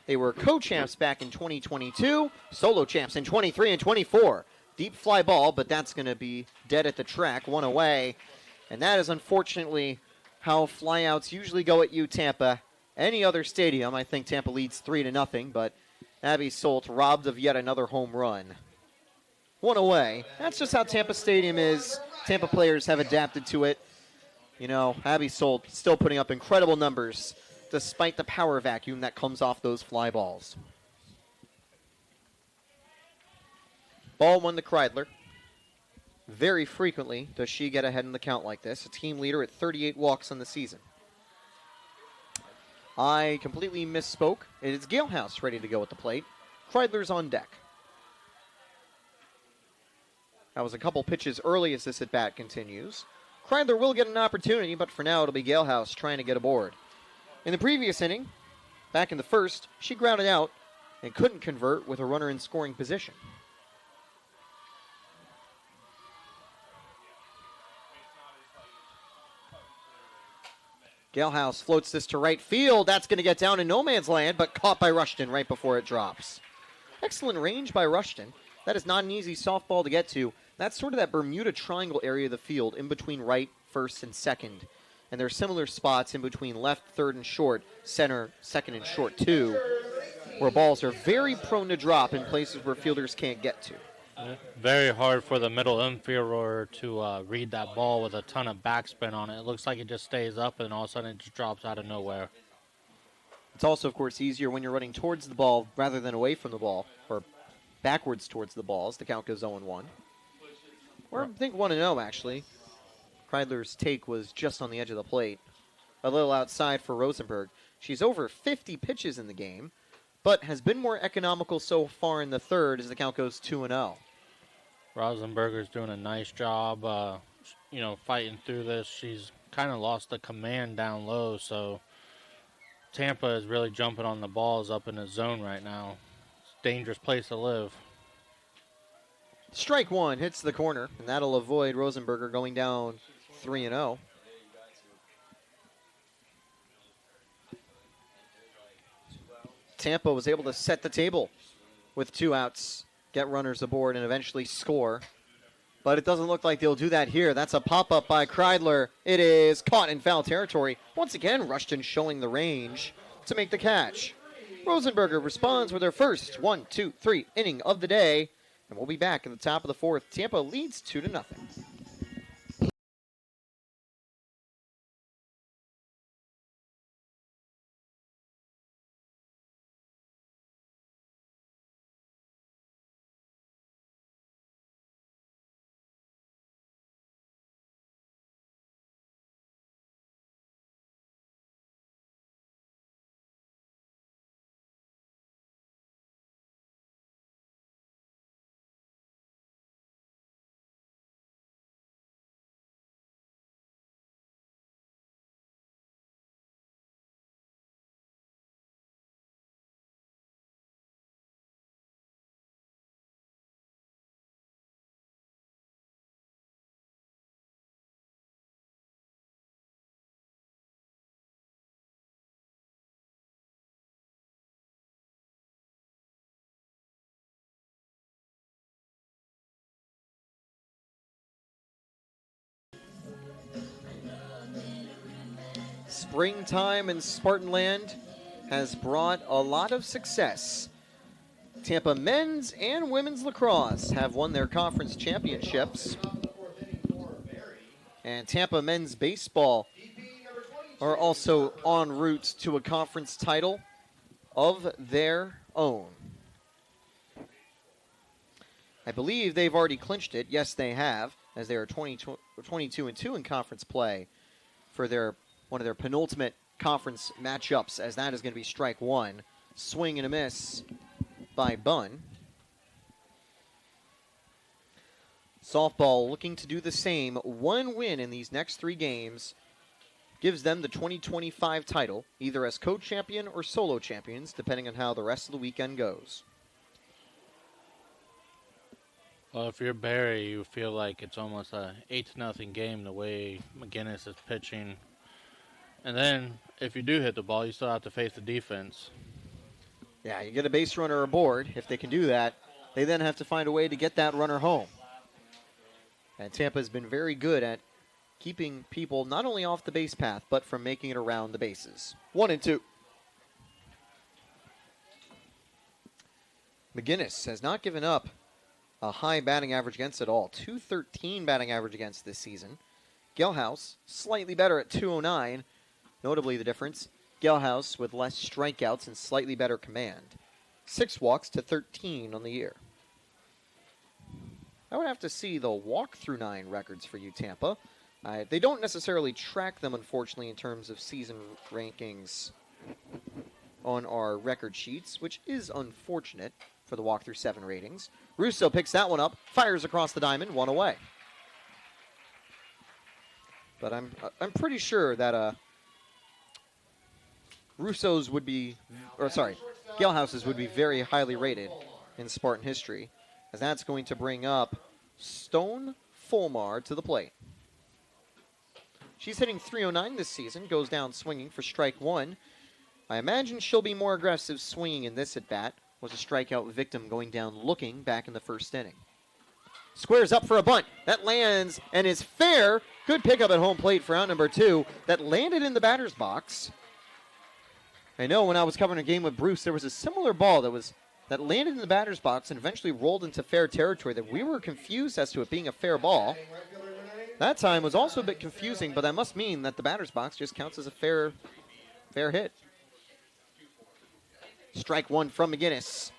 They were co-champs back in 2022, solo champs in 23 and 24. Deep fly ball, but that's going to be dead at the track, one away. And that is unfortunately how flyouts usually go at U Tampa. Any other stadium, I think Tampa leads 3-0, but Abby Solt robbed of yet another home run. One away. That's just how Tampa Stadium is. Tampa players have adapted to it. You know, Abby Solt still putting up incredible numbers despite the power vacuum that comes off those fly balls. Ball 1 to Kreidler. Very frequently does she get ahead in the count like this. A team leader at 38 walks on the season. I completely misspoke. It is Galehouse ready to go at the plate. Kreidler's on deck. That was a couple pitches early as this at-bat continues. Kreidler will get an opportunity, but for now it'll be Galehouse trying to get aboard. In the previous inning, back in the first, she grounded out and couldn't convert with a runner in scoring position. Galehouse floats this to right field. That's going to get down in no man's land, but caught by Rushton right before it drops. Excellent range by Rushton. That is not an easy softball to get to. That's sort of that Bermuda Triangle area of the field in between right, first, and second. And there are similar spots in between left, third, and short, center, second, and short, too, where balls are very prone to drop in places where fielders can't get to. Very hard for the middle infielder to read that ball with a ton of backspin on it. It looks like it just stays up and all of a sudden it just drops out of nowhere. It's also, of course, easier when you're running towards the ball rather than away from the ball, or backwards towards the ball as the count goes 0-1. Or I think 1-0, actually. Kreidler's take was just on the edge of the plate. A little outside for Rosenberg. She's over 50 pitches in the game, but has been more economical so far in the third as the count goes 2-0. Rosenberger's doing a nice job, fighting through this. She's kind of lost the command down low, so Tampa is really jumping on the balls up in the zone right now. It's a dangerous place to live. Strike one hits the corner, and that'll avoid Rosenberger going down 3-0. Tampa was able to set the table with 2 outs, get runners aboard, and eventually score. But it doesn't look like they'll do that here. That's a pop-up by Kreidler. It is caught in foul territory. Once again, Rushton showing the range to make the catch. Rosenberger responds with her first 1-2-3 inning of the day. And we'll be back in the top of the fourth. Tampa leads 2-0. Springtime in Spartanland has brought a lot of success. Tampa men's and women's lacrosse have won their conference championships. And Tampa men's baseball are also en route to a conference title of their own. I believe they've already clinched it. Yes, they have, as they are 22-2 in conference play for one of their penultimate conference matchups, as that is going to be strike one. Swing and a miss by Bunn. Softball looking to do the same. One win in these next 3 games gives them the 2025 title, either as co-champion or solo champions, depending on how the rest of the weekend goes. Well, if you're Barry, you feel like it's almost a 8-0 game the way McGinnis is pitching. And then, if you do hit the ball, you still have to face the defense. Yeah, you get a base runner aboard. If they can do that, they then have to find a way to get that runner home. And Tampa's been very good at keeping people not only off the base path, but from making it around the bases. 1-2. McGinnis has not given up a high batting average against at all. 213 batting average against this season. Gelhaus slightly better at 209. Notably the difference, Gelhaus with less strikeouts and slightly better command. 6 walks to 13 on the year. I would have to see the walk-through 9 records for you, Tampa. They don't necessarily track them, unfortunately, in terms of season rankings on our record sheets, which is unfortunate for the walk-through 7 ratings. Russo picks that one up, fires across the diamond, 1 away. But I'm pretty sure that Russo's would be, Gelhaus's would be very highly rated in Spartan history, as that's going to bring up Stone Fulmar to the plate. She's hitting .309 this season, goes down swinging for strike one. I imagine she'll be more aggressive swinging in this at-bat. Was a strikeout victim going down looking back in the first inning. Squares up for a bunt. That lands and is fair. Good pickup at home plate for out number 2. That landed in the batter's box. I know when I was covering a game with Bruce, there was a similar ball that landed in the batter's box and eventually rolled into fair territory that we were confused as to it being a fair ball. That time was also a bit confusing, but that must mean that the batter's box just counts as a fair hit. Strike 1 from McGinnis.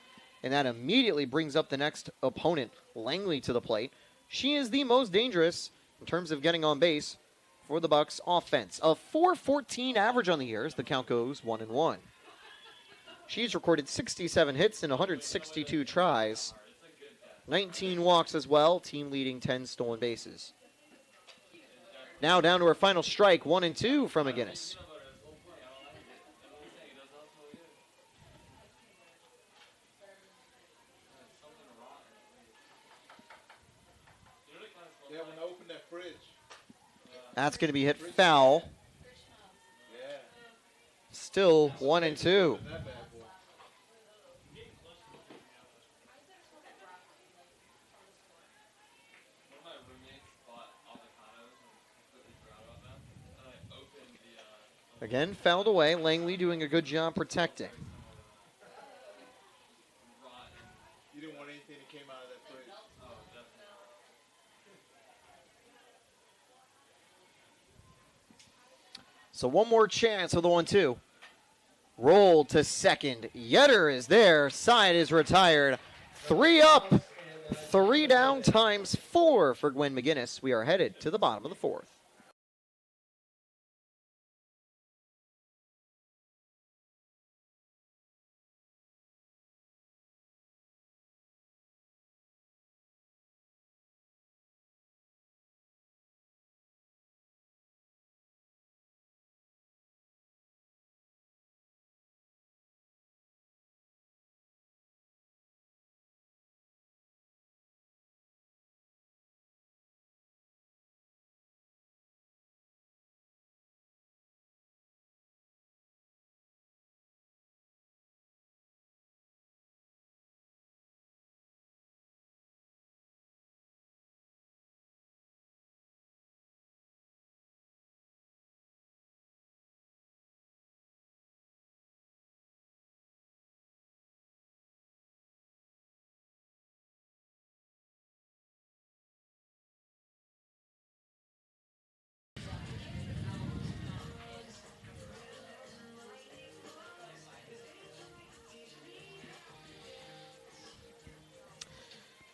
And that immediately brings up the next opponent, Langley, to the plate. She is the most dangerous in terms of getting on base for the Bucks offense. A .414 average on the year as the count goes 1-1. She's recorded 67 hits in 162 tries. 19 walks as well, team leading 10 stolen bases. Now down to her final strike, 1-2 from McGinnis. That's going to be hit foul. Still 1-2. Again, fouled away. Langley doing a good job protecting. You didn't want anything that came out of that fridge. So one more chance of the 1-2. Roll to second. Yetter is there. Side is retired. 3 up, 3 down times 4 for Gwen McGinnis. We are headed to the bottom of the 4th.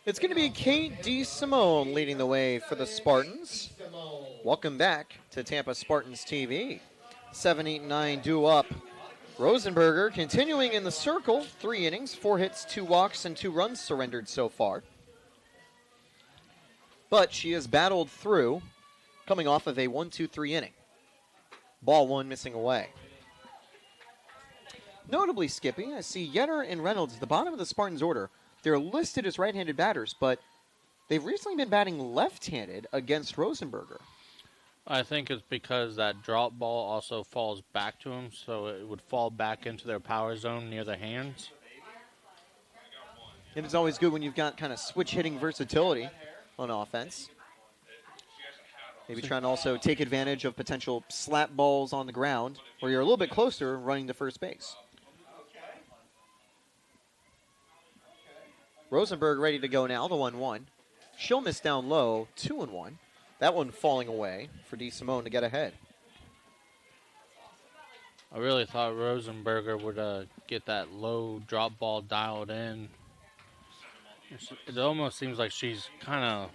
It's going to be Kate DeSimone leading the way for the Spartans. Welcome back to Tampa Spartans TV. 7-8-9 due up. Rosenberger continuing in the circle. 3 innings, 4 hits, 2 walks, and 2 runs surrendered so far. But she has battled through, coming off of a 1-2-3 inning. Ball 1 missing away. Notably, Skippy, I see Yetter and Reynolds at the bottom of the Spartans order. They're listed as right-handed batters, but they've recently been batting left-handed against Rosenberger. I think it's because that drop ball also falls back to them, so it would fall back into their power zone near their hands. And it's always good when you've got kind of switch-hitting versatility on offense. Maybe trying to also take advantage of potential slap balls on the ground where you're a little bit closer running to first base. Rosenberg ready to go now, the 1-1. She'll miss down low, 2-1. That one falling away for DeSimone to get ahead. I really thought Rosenberger would get that low drop ball dialed in. It almost seems like she's kind of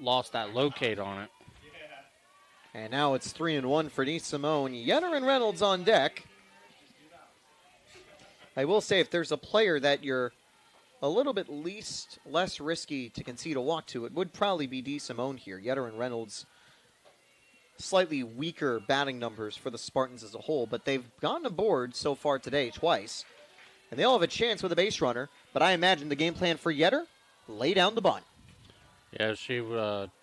lost that locate on it. And now it's 3-1 for DeSimone. Yetter and Reynolds on deck. I will say if there's a player that you're a little bit less risky to concede a walk to, it would probably be DeSimone here. Yetter and Reynolds, slightly weaker batting numbers for the Spartans as a whole, but they've gotten aboard so far today twice. And they all have a chance with a base runner, but I imagine the game plan for Yetter, lay down the bunt. Yeah, she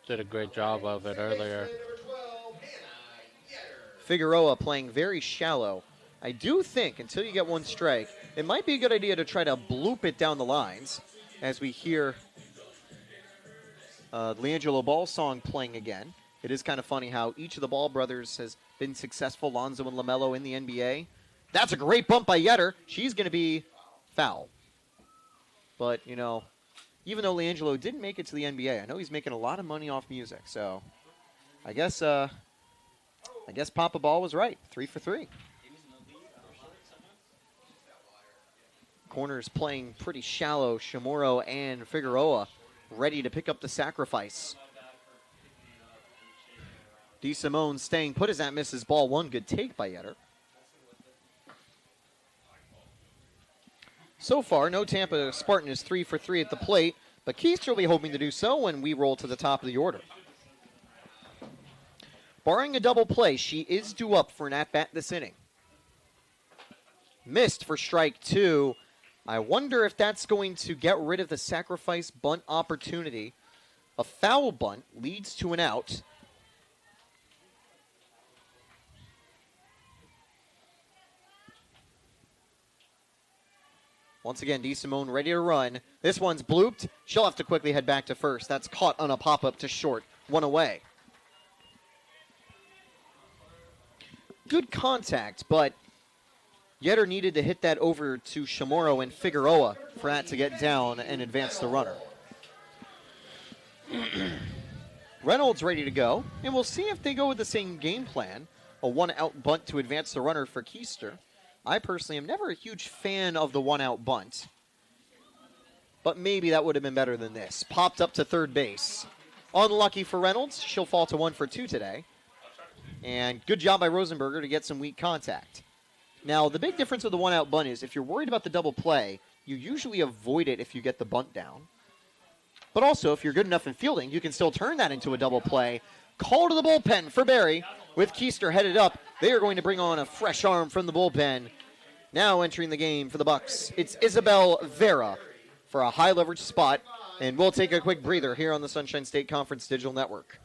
did a great job of it earlier. Figueroa playing very shallow. I do think, until you get 1 strike, it might be a good idea to try to bloop it down the lines as we hear LiAngelo Ball song playing again. It is kind of funny how each of the Ball brothers has been successful, Lonzo and LaMelo in the NBA. That's a great bump by Yetter. She's going to be foul. But, you know, even though LiAngelo didn't make it to the NBA, I know he's making a lot of money off music. So I guess Papa Ball was right. 3 for 3. Corners playing pretty shallow. Chamorro and Figueroa ready to pick up the sacrifice. DeSimone staying put as that misses ball one. Good take by Yetter. So far, no Tampa Spartan is 3 for 3 at the plate, but Keister will be hoping to do so when we roll to the top of the order. Barring a double play, she is due up for an at-bat this inning. Missed for strike 2. I wonder if that's going to get rid of the sacrifice bunt opportunity. A foul bunt leads to an out. Once again, DeSimone ready to run. This one's blooped. She'll have to quickly head back to first. That's caught on a pop-up to short. One away. Good contact, but Yetter needed to hit that over to Chamorro and Figueroa for that to get down and advance the runner. Reynolds ready to go, and we'll see if they go with the same game plan. A one-out bunt to advance the runner for Keister. I personally am never a huge fan of the one-out bunt, but maybe that would have been better than this. Popped up to third base. Unlucky for Reynolds. She'll fall to 1 for 2 today. And good job by Rosenberger to get some weak contact. Now, the big difference with the one-out bunt is if you're worried about the double play, you usually avoid it if you get the bunt down. But also, if you're good enough in fielding, you can still turn that into a double play. Call to the bullpen for Barry. With Keister headed up, they are going to bring on a fresh arm from the bullpen. Now entering the game for the Bucks, it's Isabel Vera for a high-leverage spot. And we'll take a quick breather here on the Sunshine State Conference Digital Network.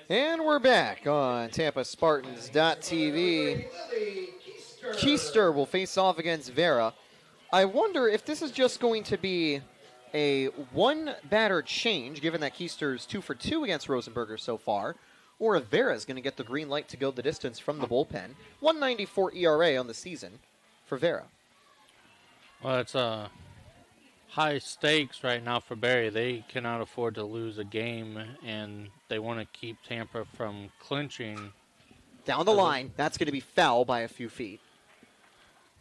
And we're back on TampaSpartans.tv. Keister will face off against Vera. I wonder if this is just going to be a one-batter change, given that Keister's 2 for 2 against Rosenberger so far, or if Vera's going to get the green light to go the distance from the bullpen. 1.94 ERA on the season for Vera. Well, it's high stakes right now for Barry. They cannot afford to lose a game, and they want to keep Tampa from clinching. Down the line, that's going to be foul by a few feet.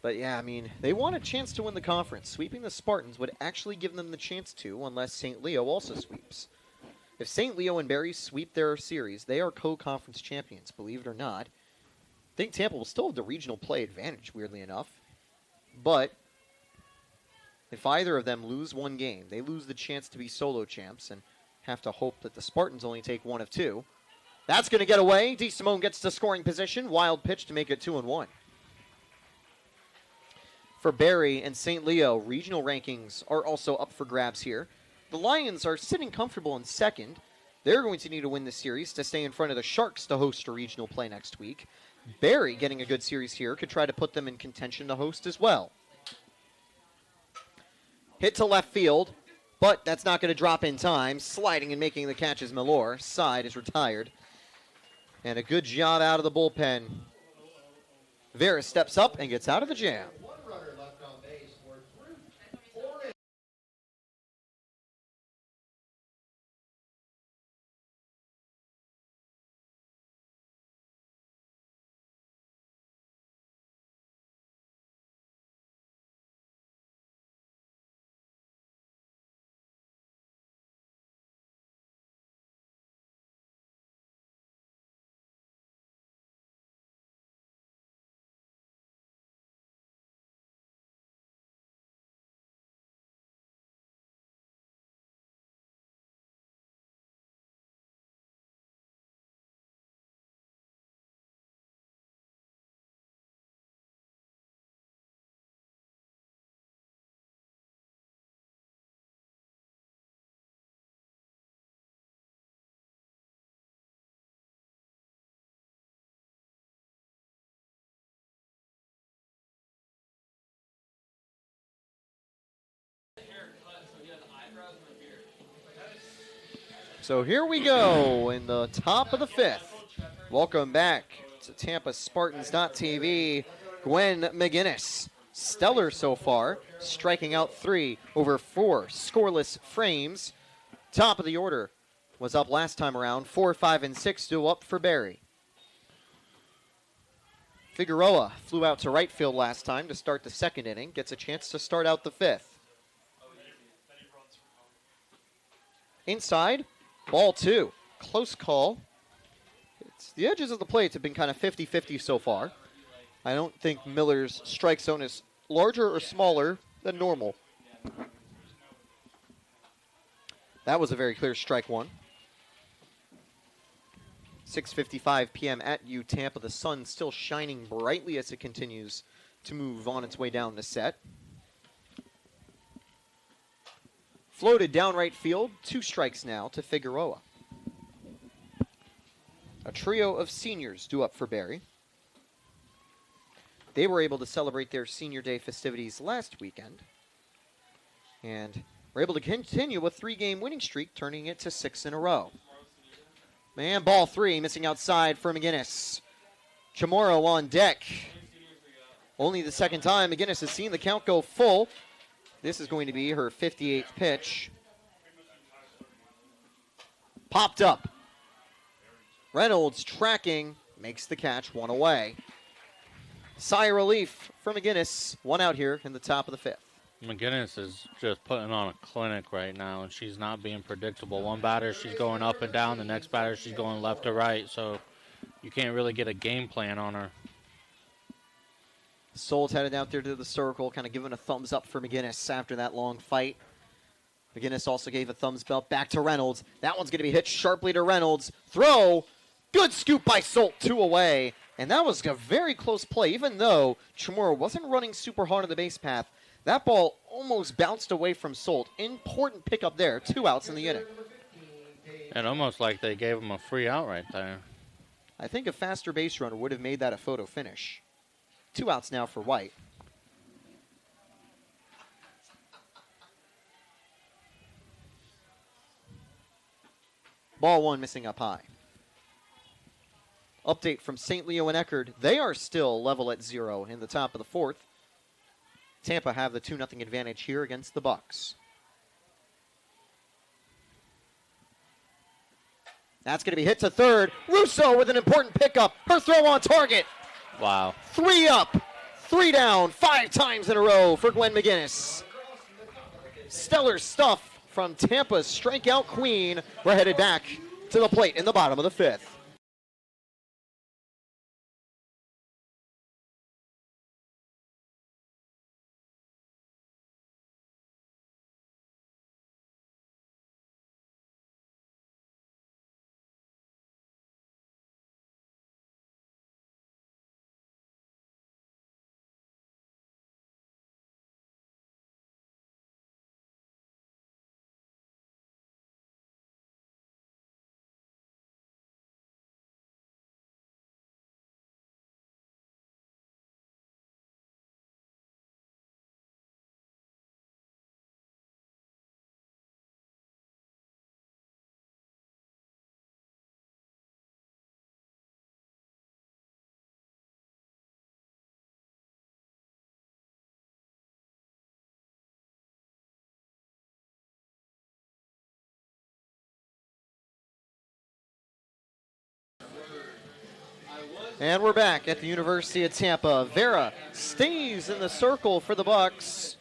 But yeah, I mean, they want a chance to win the conference. Sweeping the Spartans would actually give them the chance to, unless St. Leo also sweeps. If St. Leo and Barry sweep their series, they are co-conference champions, believe it or not. I think Tampa will still have the regional play advantage, weirdly enough. But if either of them lose one game, they lose the chance to be solo champs and have to hope that the Spartans only take one of two. That's going to get away. DeSimone gets to scoring position. Wild pitch to make it 2-1. For Barry and St. Leo, regional rankings are also up for grabs here. The Lions are sitting comfortable in second. They're going to need to win this series to stay in front of the Sharks to host a regional play next week. Barry getting a good series here could try to put them in contention to host as well. Hit to left field, but that's not going to drop in time. Sliding and making the catch is Malor. Side is retired. And a good job out of the bullpen. Vera steps up and gets out of the jam. So here we go in the top of the 5th. Welcome back to Tampa Spartans.tv. Gwen McGinnis, stellar so far, striking out 3 over 4 scoreless frames. Top of the order was up last time around. 4, 5, and 6 do up for Barry. Figueroa flew out to right field last time to start the 2nd inning. Gets a chance to start out the 5th. Inside, ball 2. Close call. The edges of the plate have been kind of 50-50 so far. I don't think Miller's strike zone is larger or smaller than normal. That was a very clear strike 1. 6:55 p.m. at U Tampa. The sun still shining brightly as it continues to move on its way down the set. Floated down right field. 2 strikes now to Figueroa. A trio of seniors due up for Barry. They were able to celebrate their senior day festivities last weekend. And were able to continue a 3-game winning streak, turning it to 6 in a row. Man, ball 3, missing outside for McGinnis. Chamorro on deck. Only the 2nd time McGinnis has seen the count go full. This is going to be her 58th pitch. Popped up. Reynolds tracking, makes the catch, 1 away. Sigh of relief for McGinnis. 1 out here in the top of the 5th. McGinnis is just putting on a clinic right now, and she's not being predictable. One batter, she's going up and down. The next batter, she's going left to right. So you can't really get a game plan on her. Souls headed out there to the circle, kind of giving a thumbs up for McGinnis after that long fight. McGinnis also gave a thumbs up back to Reynolds. That one's going to be hit sharply to Reynolds. Throw. Good scoop by Solt, 2 away. And that was a very close play, even though Chamorro wasn't running super hard on the base path. That ball almost bounced away from Solt. Important pickup there. 2 outs in the inning. And almost like they gave him a free out right there. I think a faster base runner would have made that a photo finish. 2 outs now for White. Ball 1 missing up high. Update from St. Leo and Eckerd. They are still level at 0 in the top of the 4th. Tampa have the 2-0 advantage here against the Bucks. That's going to be hit to third. Russo with an important pickup. Her throw on target. Wow. 3 up, 3 down, 5 times in a row for Gwen McGinnis. Stellar stuff from Tampa's strikeout queen. We're headed back to the plate in the bottom of the 5th. And we're back at the University of Tampa. Vera stays in the circle for the Bucks.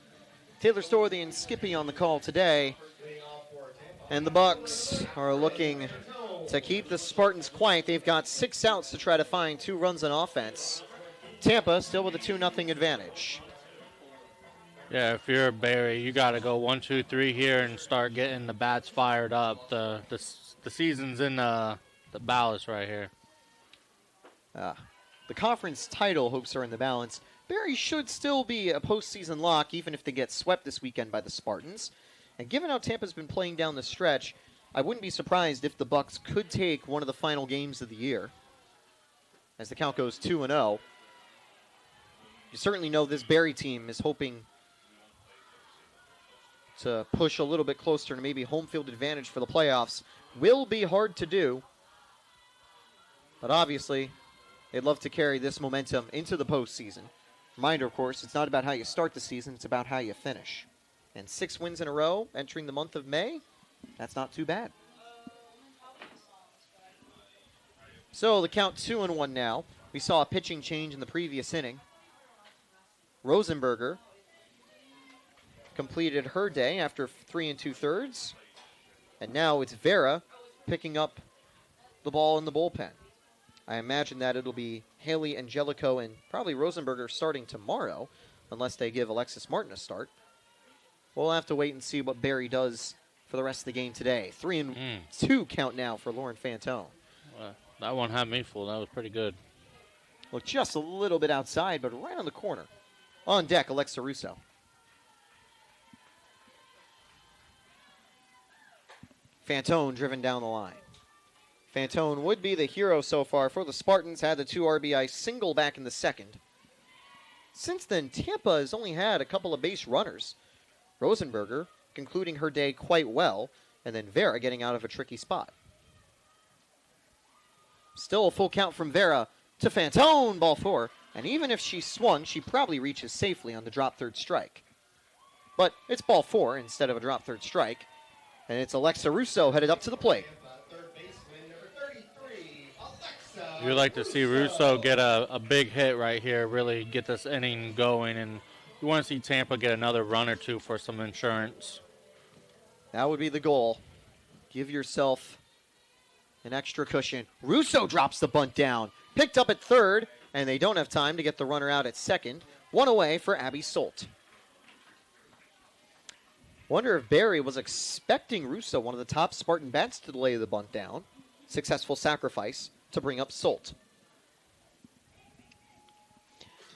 Taylor Storthy and Skippy on the call today. And the Bucks are looking to keep the Spartans quiet. They've got 6 outs to try to find 2 runs on offense. Tampa still with a 2-0 advantage. Yeah, if you're Barry, you got to go 1, 2, 3 here and start getting the bats fired up. The season's in the balance right here. The conference title hopes are in the balance. Barry should still be a postseason lock, even if they get swept this weekend by the Spartans. And given how Tampa's been playing down the stretch, I wouldn't be surprised if the Bucks could take one of the final games of the year, as the count goes 2-0. You certainly know this Barry team is hoping to push a little bit closer to maybe home field advantage for the playoffs will be hard to do. But obviously, they'd love to carry this momentum into the postseason. Reminder, of course, it's not about how you start the season, it's about how you finish. And 6 wins in a row entering the month of May, that's not too bad. So the count 2-1 now. We saw a pitching change in the previous inning. Rosenberger completed her day after 3 2/3. And now it's Vera picking up the ball in the bullpen. I imagine that it'll be Haley, Angelico, and probably Rosenberger starting tomorrow, unless they give Alexis Martin a start. We'll have to wait and see what Barry does for the rest of the game today. 3-2 count now for Lauren Fantone. That one had me fooled. That was pretty good. Look, just a little bit outside, but right on the corner. On deck, Alexa Russo. Fantone driven down the line. Fantone would be the hero so far for the Spartans. Had the 2 RBI single back in the second. Since then, Tampa has only had a couple of base runners. Rosenberger concluding her day quite well, and then Vera getting out of a tricky spot. Still a full count from Vera to Fantone, ball 4. And even if she swung, she probably reaches safely on the drop third strike. But it's ball 4 instead of a drop third strike. And it's Alexa Russo headed up to the plate. You'd like to see Russo get a big hit right here, really get this inning going, and you want to see Tampa get another run or two for some insurance. That would be the goal. Give yourself an extra cushion. Russo drops the bunt down. Picked up at third, and they don't have time to get the runner out at second. 1 away for Abby Solt. Wonder if Barry was expecting Russo, one of the top Spartan bats, to lay the bunt down. Successful sacrifice to bring up Solt.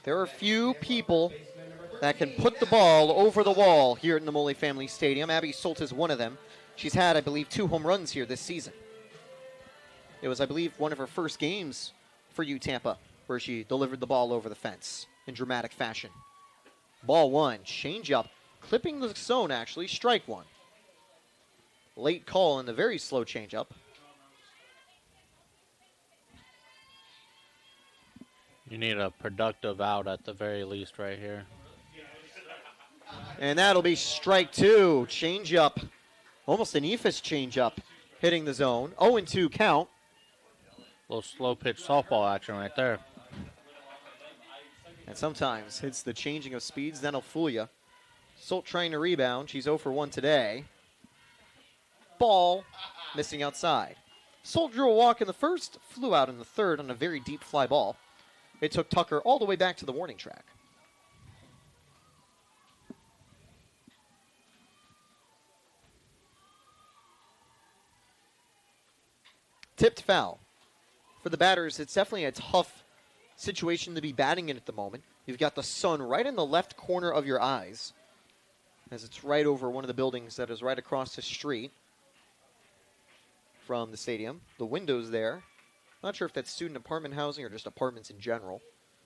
There are few people that can put the ball over the wall here at Namoli Family Stadium. Abby Solt is one of them. She's had, I believe, 2 home runs here this season. It was, I believe, one of her first games for Tampa, where she delivered the ball over the fence in dramatic fashion. Ball 1, changeup, clipping the zone actually, strike 1. Late call in the very slow changeup. You need a productive out at the very least right here. And that'll be strike 2, changeup, almost an eephus changeup, hitting the zone. 0-2 count. A little slow pitch softball action right there. And sometimes it's the changing of speeds that'll fool you. Solt trying to rebound. She's 0 for 1 today. Ball missing outside. Solt drew a walk in the first, flew out in the third on a very deep fly ball. It took Tucker all the way back to the warning track. Tipped foul. For the batters, it's definitely a tough situation to be batting in at the moment. You've got the sun right in the left corner of your eyes, as it's right over one of the buildings that is right across the street from the stadium. The windows there. Not sure if that's student apartment housing or just apartments in general.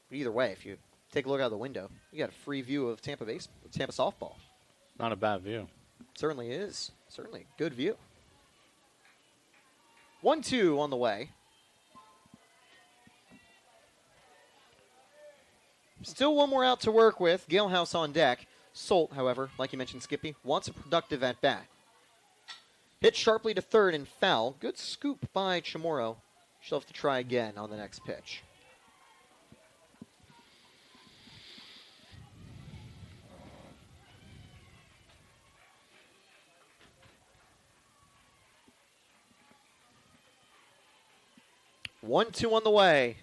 But either way, if you take a look out the window, you got a free view of Tampa softball. Not a bad view. Certainly is. Certainly a good view. 1-2 on the way. Still one more out to work with. Galehouse on deck. Solt, however, like you mentioned, Skippy, wants a productive at-bat. Hit sharply to third and foul. Good scoop by Chamorro. She'll have to try again on the next pitch. One, two on the way.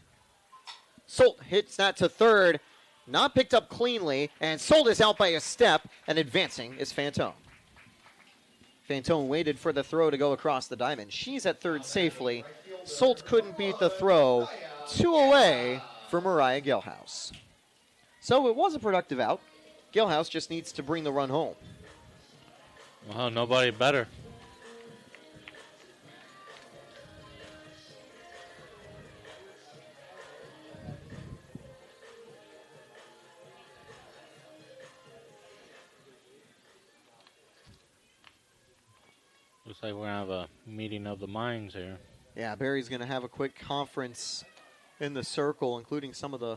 Solt hits that to third. Not picked up cleanly. And Solt is out by a step. And advancing is Fantone. Fantone waited for the throw to go across the diamond. She's at third safely. Solt couldn't beat the throw. 2 away for Mariah Galehouse. So it was a productive out. Galehouse just needs to bring the run home. Well, nobody better. Looks like we're going to have a meeting of the minds here. Yeah, Barry's going to have a quick conference in the circle, including some of the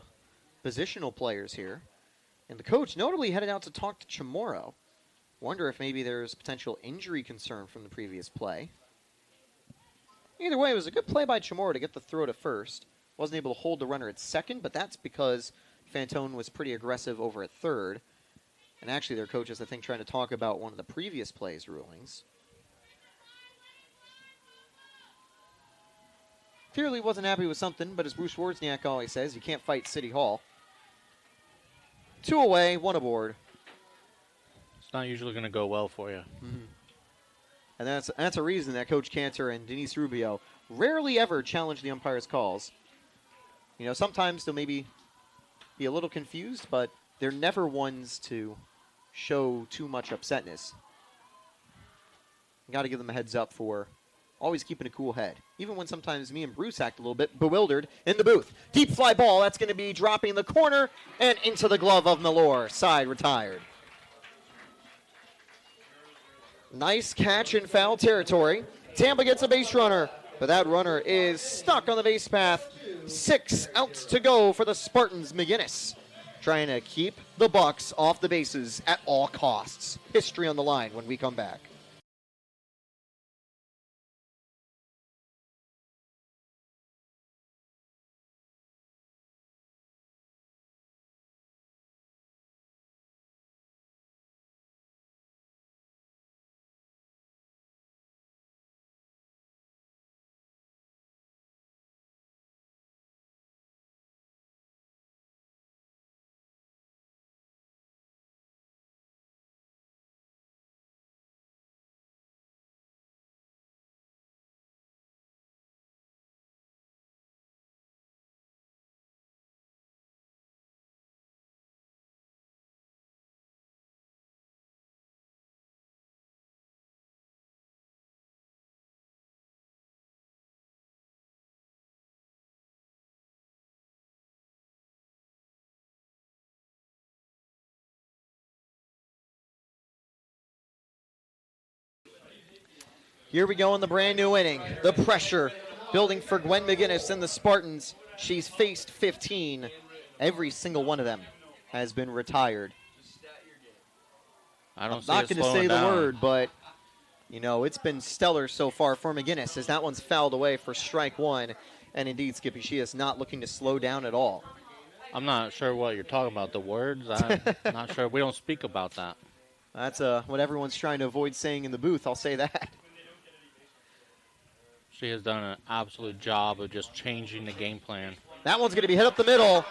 positional players here. And the coach notably headed out to talk to Chamorro. Wonder if maybe there's potential injury concern from the previous play. Either way, it was a good play by Chamorro to get the throw to first. Wasn't able to hold the runner at second, but that's because Fantone was pretty aggressive over at third. And actually, their coach is, I think, trying to talk about one of the previous plays' rulings. Clearly wasn't happy with something, but as Bruce Wozniak always says, you can't fight City Hall. 2 away, 1 aboard. It's not usually going to go well for you. Mm-hmm. And that's a reason that Coach Cantor and Denise Rubio rarely ever challenge the umpire's calls. You know, sometimes they'll maybe be a little confused, but they're never ones to show too much upsetness. You got to give them a heads up for always keeping a cool head. Even when sometimes me and Bruce act a little bit bewildered in the booth. Deep fly ball, that's going to be dropping the corner and into the glove of Milor. Side retired. Nice catch in foul territory. Tampa gets a base runner, but that runner is stuck on the base path. 6 outs to go for the Spartans. McGinnis trying to keep the Bucks off the bases at all costs. History on the line when we come back. Here we go in the brand new inning. The pressure building for Gwen McGinnis and the Spartans. She's faced 15. Every single one of them has been retired. I'm not going to say the word, but, you know, it's been stellar so far for McGinnis as that one's fouled away for strike 1. And indeed, Skippy, she is not looking to slow down at all. I'm not sure what you're talking about, the words. I'm not sure. We don't speak about that. That's what everyone's trying to avoid saying in the booth. I'll say that. She has done an absolute job of just changing the game plan. That one's going to be hit up the middle,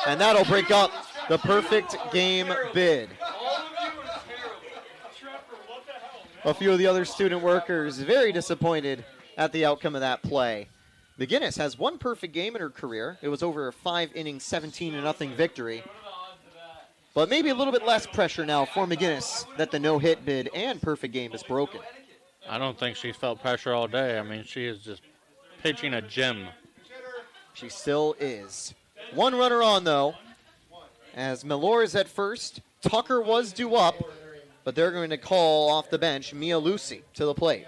and that'll break up the perfect game bid. A few of the other student workers very disappointed at the outcome of that play. McGinnis has 1 perfect game in her career. It was over a 5-inning, 17-0 victory. But maybe a little bit less pressure now for McGinnis that the no-hit bid and perfect game is broken. I don't think she's felt pressure all day. I mean, she is just pitching a gem. She still is. 1 runner on, though, as Milor is at first. Tucker was due up, but they're going to call off the bench Mia Lucy to the plate.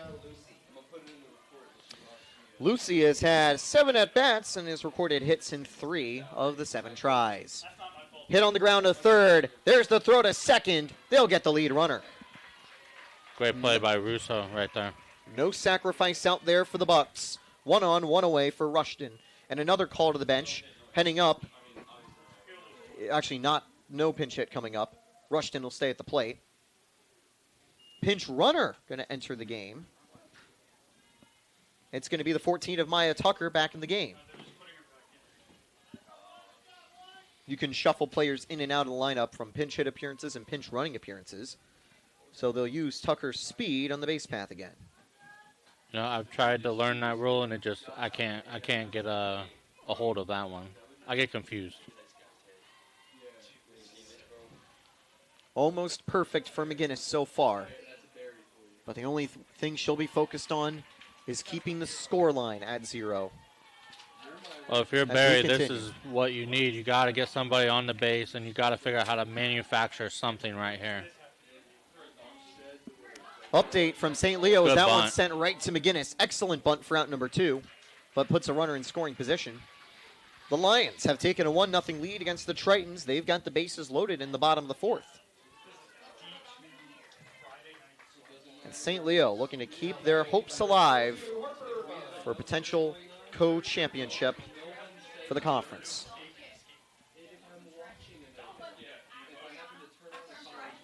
Lucy has had 7 at-bats and has recorded hits in 3 of the 7 tries. Hit on the ground to third. There's the throw to second. They'll get the lead runner. Great play by Russo right there. No sacrifice out there for the Bucks. 1 on, 1 away for Rushton. And another call to the bench. Heading up. Actually, no pinch hit coming up. Rushton will stay at the plate. Pinch runner going to enter the game. It's going to be the 14 of Maya Tucker back in the game. You can shuffle players in and out of the lineup from pinch hit appearances and pinch running appearances. So they'll use Tucker's speed on the base path again. You know, I've tried to learn that rule, and I can't get a hold of that one. I get confused. Almost perfect for McGinnis so far. But the only thing she'll be focused on is keeping the score line at 0. Well, if you're Barry, this is what you need. You got to get somebody on the base, and you got to figure out how to manufacture something right here. Update from St. Leo is Good that one bunt. sent right to McGinnis. Excellent bunt for out number 2, but puts a runner in scoring position. The Lions have taken a 1-0 lead against the Tritons. They've got the bases loaded in the bottom of the 4th. And St. Leo looking to keep their hopes alive for a potential co-championship for the conference.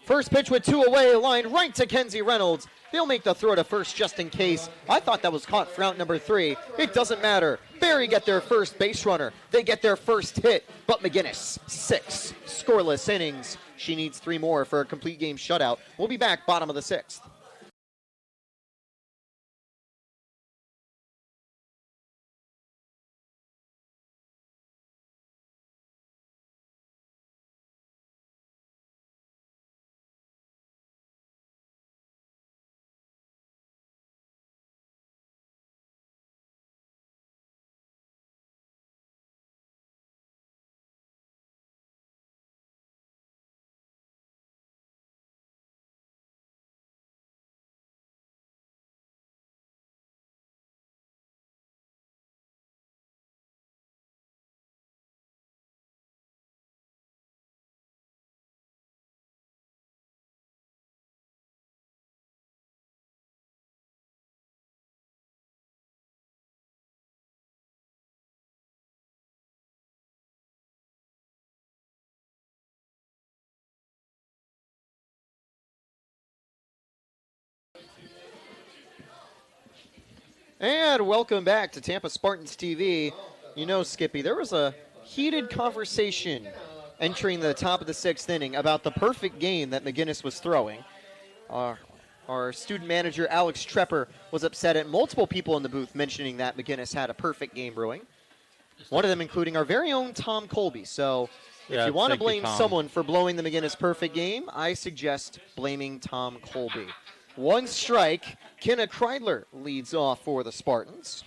First pitch with 2 away, line right to Kenzie Reynolds. They'll make the throw to first just in case. I thought that was caught for out number 3. It doesn't matter. Barry get their first base runner. They get their first hit, but McGinnis, 6 scoreless innings. She needs 3 more for a complete game shutout. We'll be back bottom of the 6th. And welcome back to Tampa Spartans TV. You know, Skippy, there was a heated conversation entering the top of the 6th inning about the perfect game that McGinnis was throwing. Our student manager, Alex Trepper, was upset at multiple people in the booth mentioning that McGinnis had a perfect game brewing. One of them including our very own Tom Colby. So if you want to blame someone for blowing the McGinnis perfect game, I suggest blaming Tom Colby. 1 strike. Kenna Kreidler leads off for the Spartans.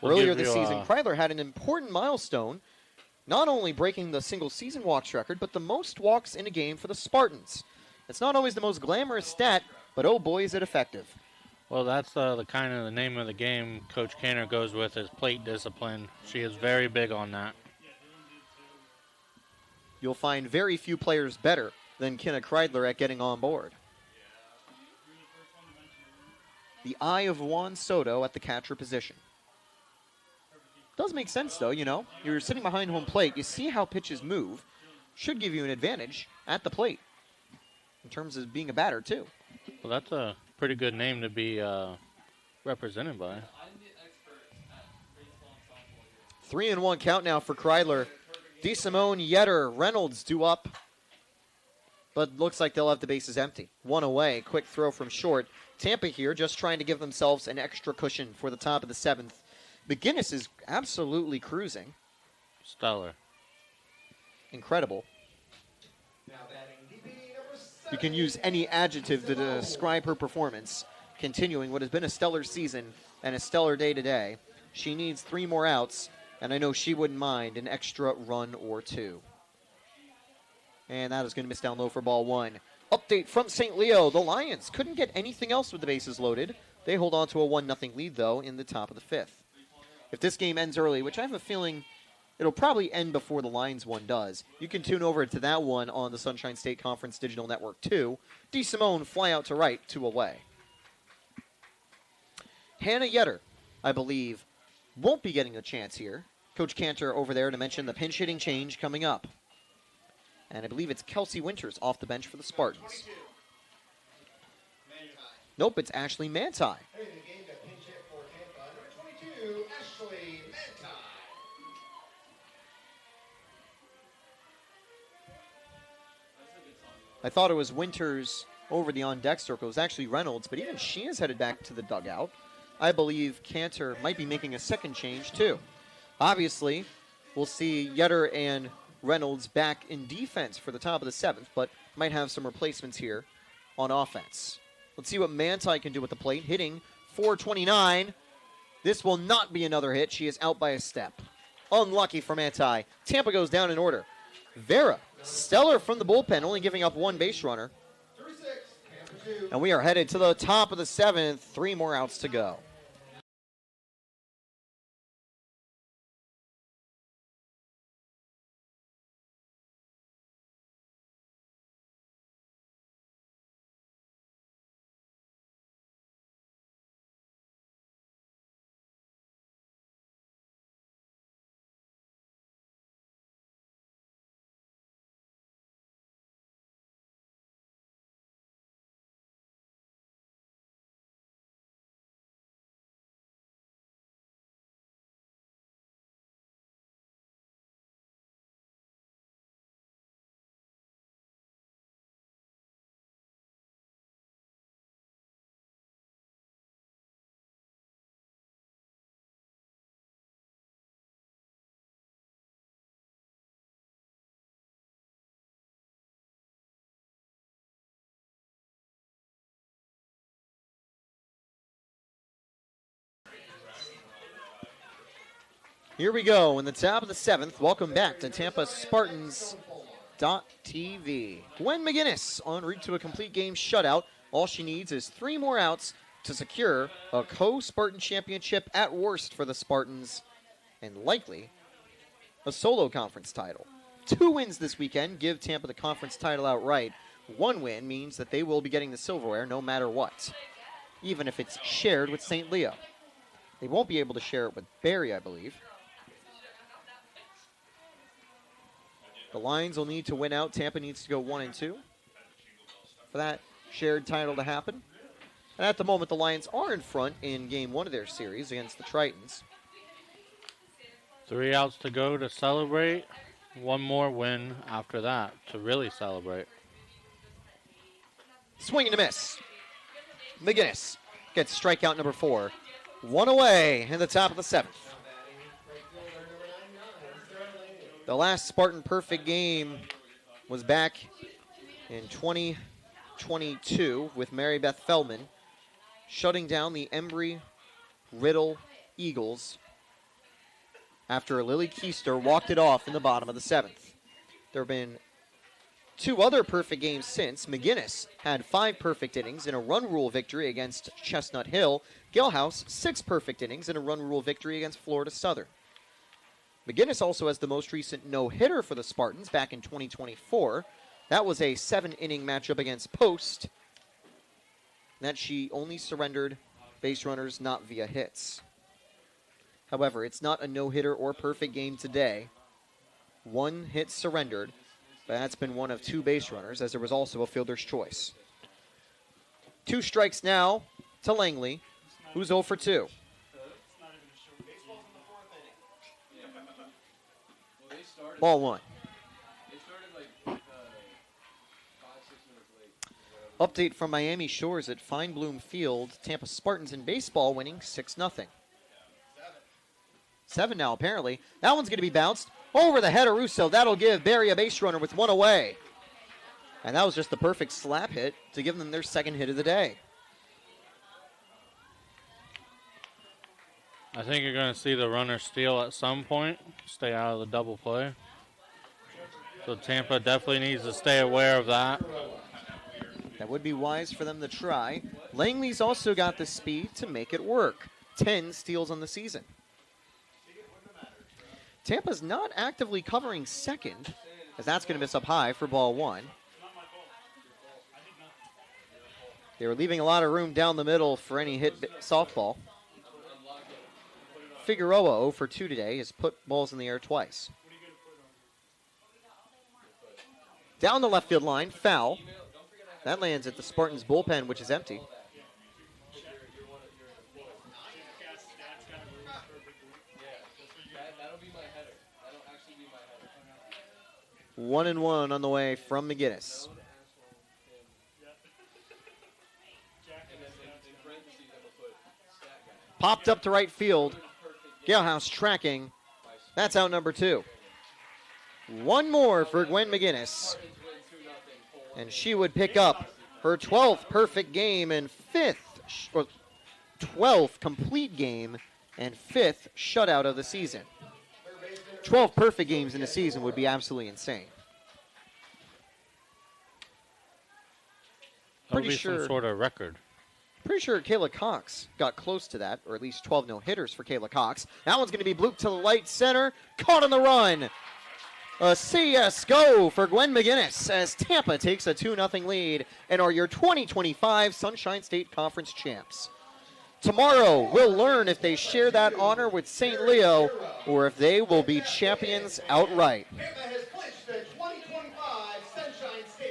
Earlier this season, Kreidler had an important milestone, not only breaking the single-season walks record, but the most walks in a game for the Spartans. It's not always the most glamorous stat, but oh boy, is it effective. Well, that's the kind of the name of the game Coach Cantor goes with is plate discipline. She is very big on that. You'll find very few players better than Kenna Kreidler at getting on board. The eye of Juan Soto at the catcher position. Does make sense, though, you know. You're sitting behind home plate. You see how pitches move. Should give you an advantage at the plate in terms of being a batter, too. Well, that's a pretty good name to be represented by. 3-1 count now for Kreidler. DeSimone, Yetter, Reynolds due up. But looks like they'll have the bases empty. 1 away. Quick throw from short. Tampa here just trying to give themselves an extra cushion for the top of the 7th. McGinnis is absolutely cruising. Stellar. Incredible. You can use any adjective to describe her performance. Continuing what has been a stellar season and a stellar day today. She needs 3 more outs, and I know she wouldn't mind an extra run or 2. And that is going to miss down low for ball 1. Update from St. Leo. The Lions couldn't get anything else with the bases loaded. They hold on to a 1-0 lead, though, in the top of the 5th. If this game ends early, which I have a feeling it'll probably end before the Lions one does, you can tune over to that one on the Sunshine State Conference Digital Network 2. DeSimone fly out to right, 2 away. Hannah Yetter, I believe, won't be getting a chance here. Coach Cantor over there to mention the pinch hitting change coming up. And I believe it's Kelsey Winters off the bench for the Spartans. Nope, it's Ashley Manti. I thought it was Winters over the on-deck circle. It was actually Reynolds, but even she is headed back to the dugout. I believe Cantor might be making a second change, too. Obviously, we'll see Yetter and Reynolds back in defense for the top of the 7th, but might have some replacements here on offense. Let's see what Manti can do with the plate. Hitting .429. This will not be another hit. She is out by a step. Unlucky for Manti. Tampa goes down in order. Vera, stellar from the bullpen, only giving up 1 base runner. And we are headed to the top of the 7th. 3 more outs to go. Here we go in the top of the 7th. Welcome back to Tampa Spartans TV. Gwen McGinnis en route to a complete game shutout. All she needs is 3 more outs to secure a co-Spartan championship at worst for the Spartans, and likely a solo conference title. 2 wins this weekend give Tampa the conference title outright. 1 win means that they will be getting the silverware no matter what, even if it's shared with St. Leo. They won't be able to share it with Barry, I believe. The Lions will need to win out. Tampa needs to go 1-2 for that shared title to happen. And at the moment, the Lions are in front in game 1 of their series against the Tritons. 3 outs to go to celebrate. 1 more win after that to really celebrate. Swing and a miss. McGinnis gets strikeout number 4. 1 away in the top of the 7th. The last Spartan perfect game was back in 2022 with Mary Beth Feldman shutting down the Embry-Riddle Eagles after Lily Keister walked it off in the bottom of the 7th. There have been 2 other perfect games since. McGinnis had 5 perfect innings in a run rule victory against Chestnut Hill. Gilhouse, 6 perfect innings in a run rule victory against Florida Southern. McGinnis also has the most recent no-hitter for the Spartans back in 2024. That was a 7-inning matchup against Post. That she only surrendered base runners not via hits. However, it's not a no-hitter or perfect game today. 1 hit surrendered, but that's been one of 2 base runners, as there was also a fielder's choice. 2 strikes now to Langley, who's 0 for 2. Ball 1. Update from Miami Shores at Fine Bloom Field. Tampa Spartans in baseball winning 6-0. 7 now, apparently. That one's going to be bounced over the head of Russo. That'll give Barry a base runner with 1 away. And that was just the perfect slap hit to give them their 2nd hit of the day. I think you're going to see the runner steal at some point. Stay out of the double play. So Tampa definitely needs to stay aware of that. That would be wise for them to try. Langley's also got the speed to make it work. 10 steals on the season. Tampa's not actively covering second, as that's going to miss up high for ball 1. They were leaving a lot of room down the middle for any hit softball. Figueroa 0 for 2 today has put balls in the air twice. Down the left field line, foul. That lands at the Spartans bullpen, which is empty. One and one on the way from McGinnis. Popped up to right field. Galehouse tracking. That's out number 2. 1 more for Gwen McGinnis. And she would pick up her 12th perfect game and 12th complete game and 5th shutout of the season. 12 perfect games in a season would be absolutely insane. That'll Pretty be sure. some sort of record. Pretty sure Kayla Cox got close to that, or at least 12 no-hitters for Kayla Cox. That one's going to be blooped to the light center. Caught on the run. A CSGO for Gwen McGinnis as Tampa takes a 2-0 lead and are your 2025 Sunshine State Conference champs. Tomorrow, we'll learn if they share that honor with St. Leo or if they will be champions outright.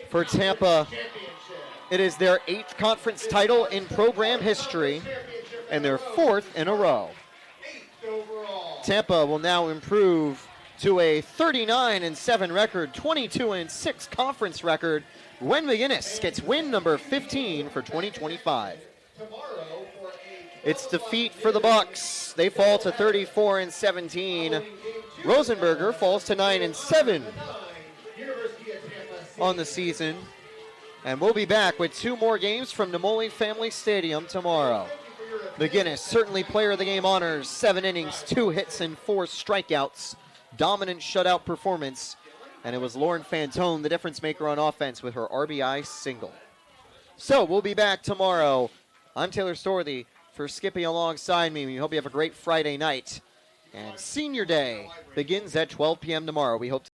For Tampa, it is their 8th conference title in program history and their 4th in a row. Tampa will now improve to a 39-7 record, 22-6 conference record. Gwen McGinnis gets win number 15 for 2025. It's defeat for the Bucks. They fall to 34-17. Rosenberger falls to 9-7 on the season. And we'll be back with 2 more games from Nemoli Family Stadium tomorrow. McGinnis, certainly player of the game honors, 7 innings, 2 hits, and 4 strikeouts. Dominant shutout performance. And it was Lauren Fantone, the difference maker on offense, with her RBI single. So we'll be back tomorrow. I'm Taylor Storthy for Skippy alongside me. We hope you have a great Friday night. And Senior Day begins at 12 p.m. tomorrow. We hope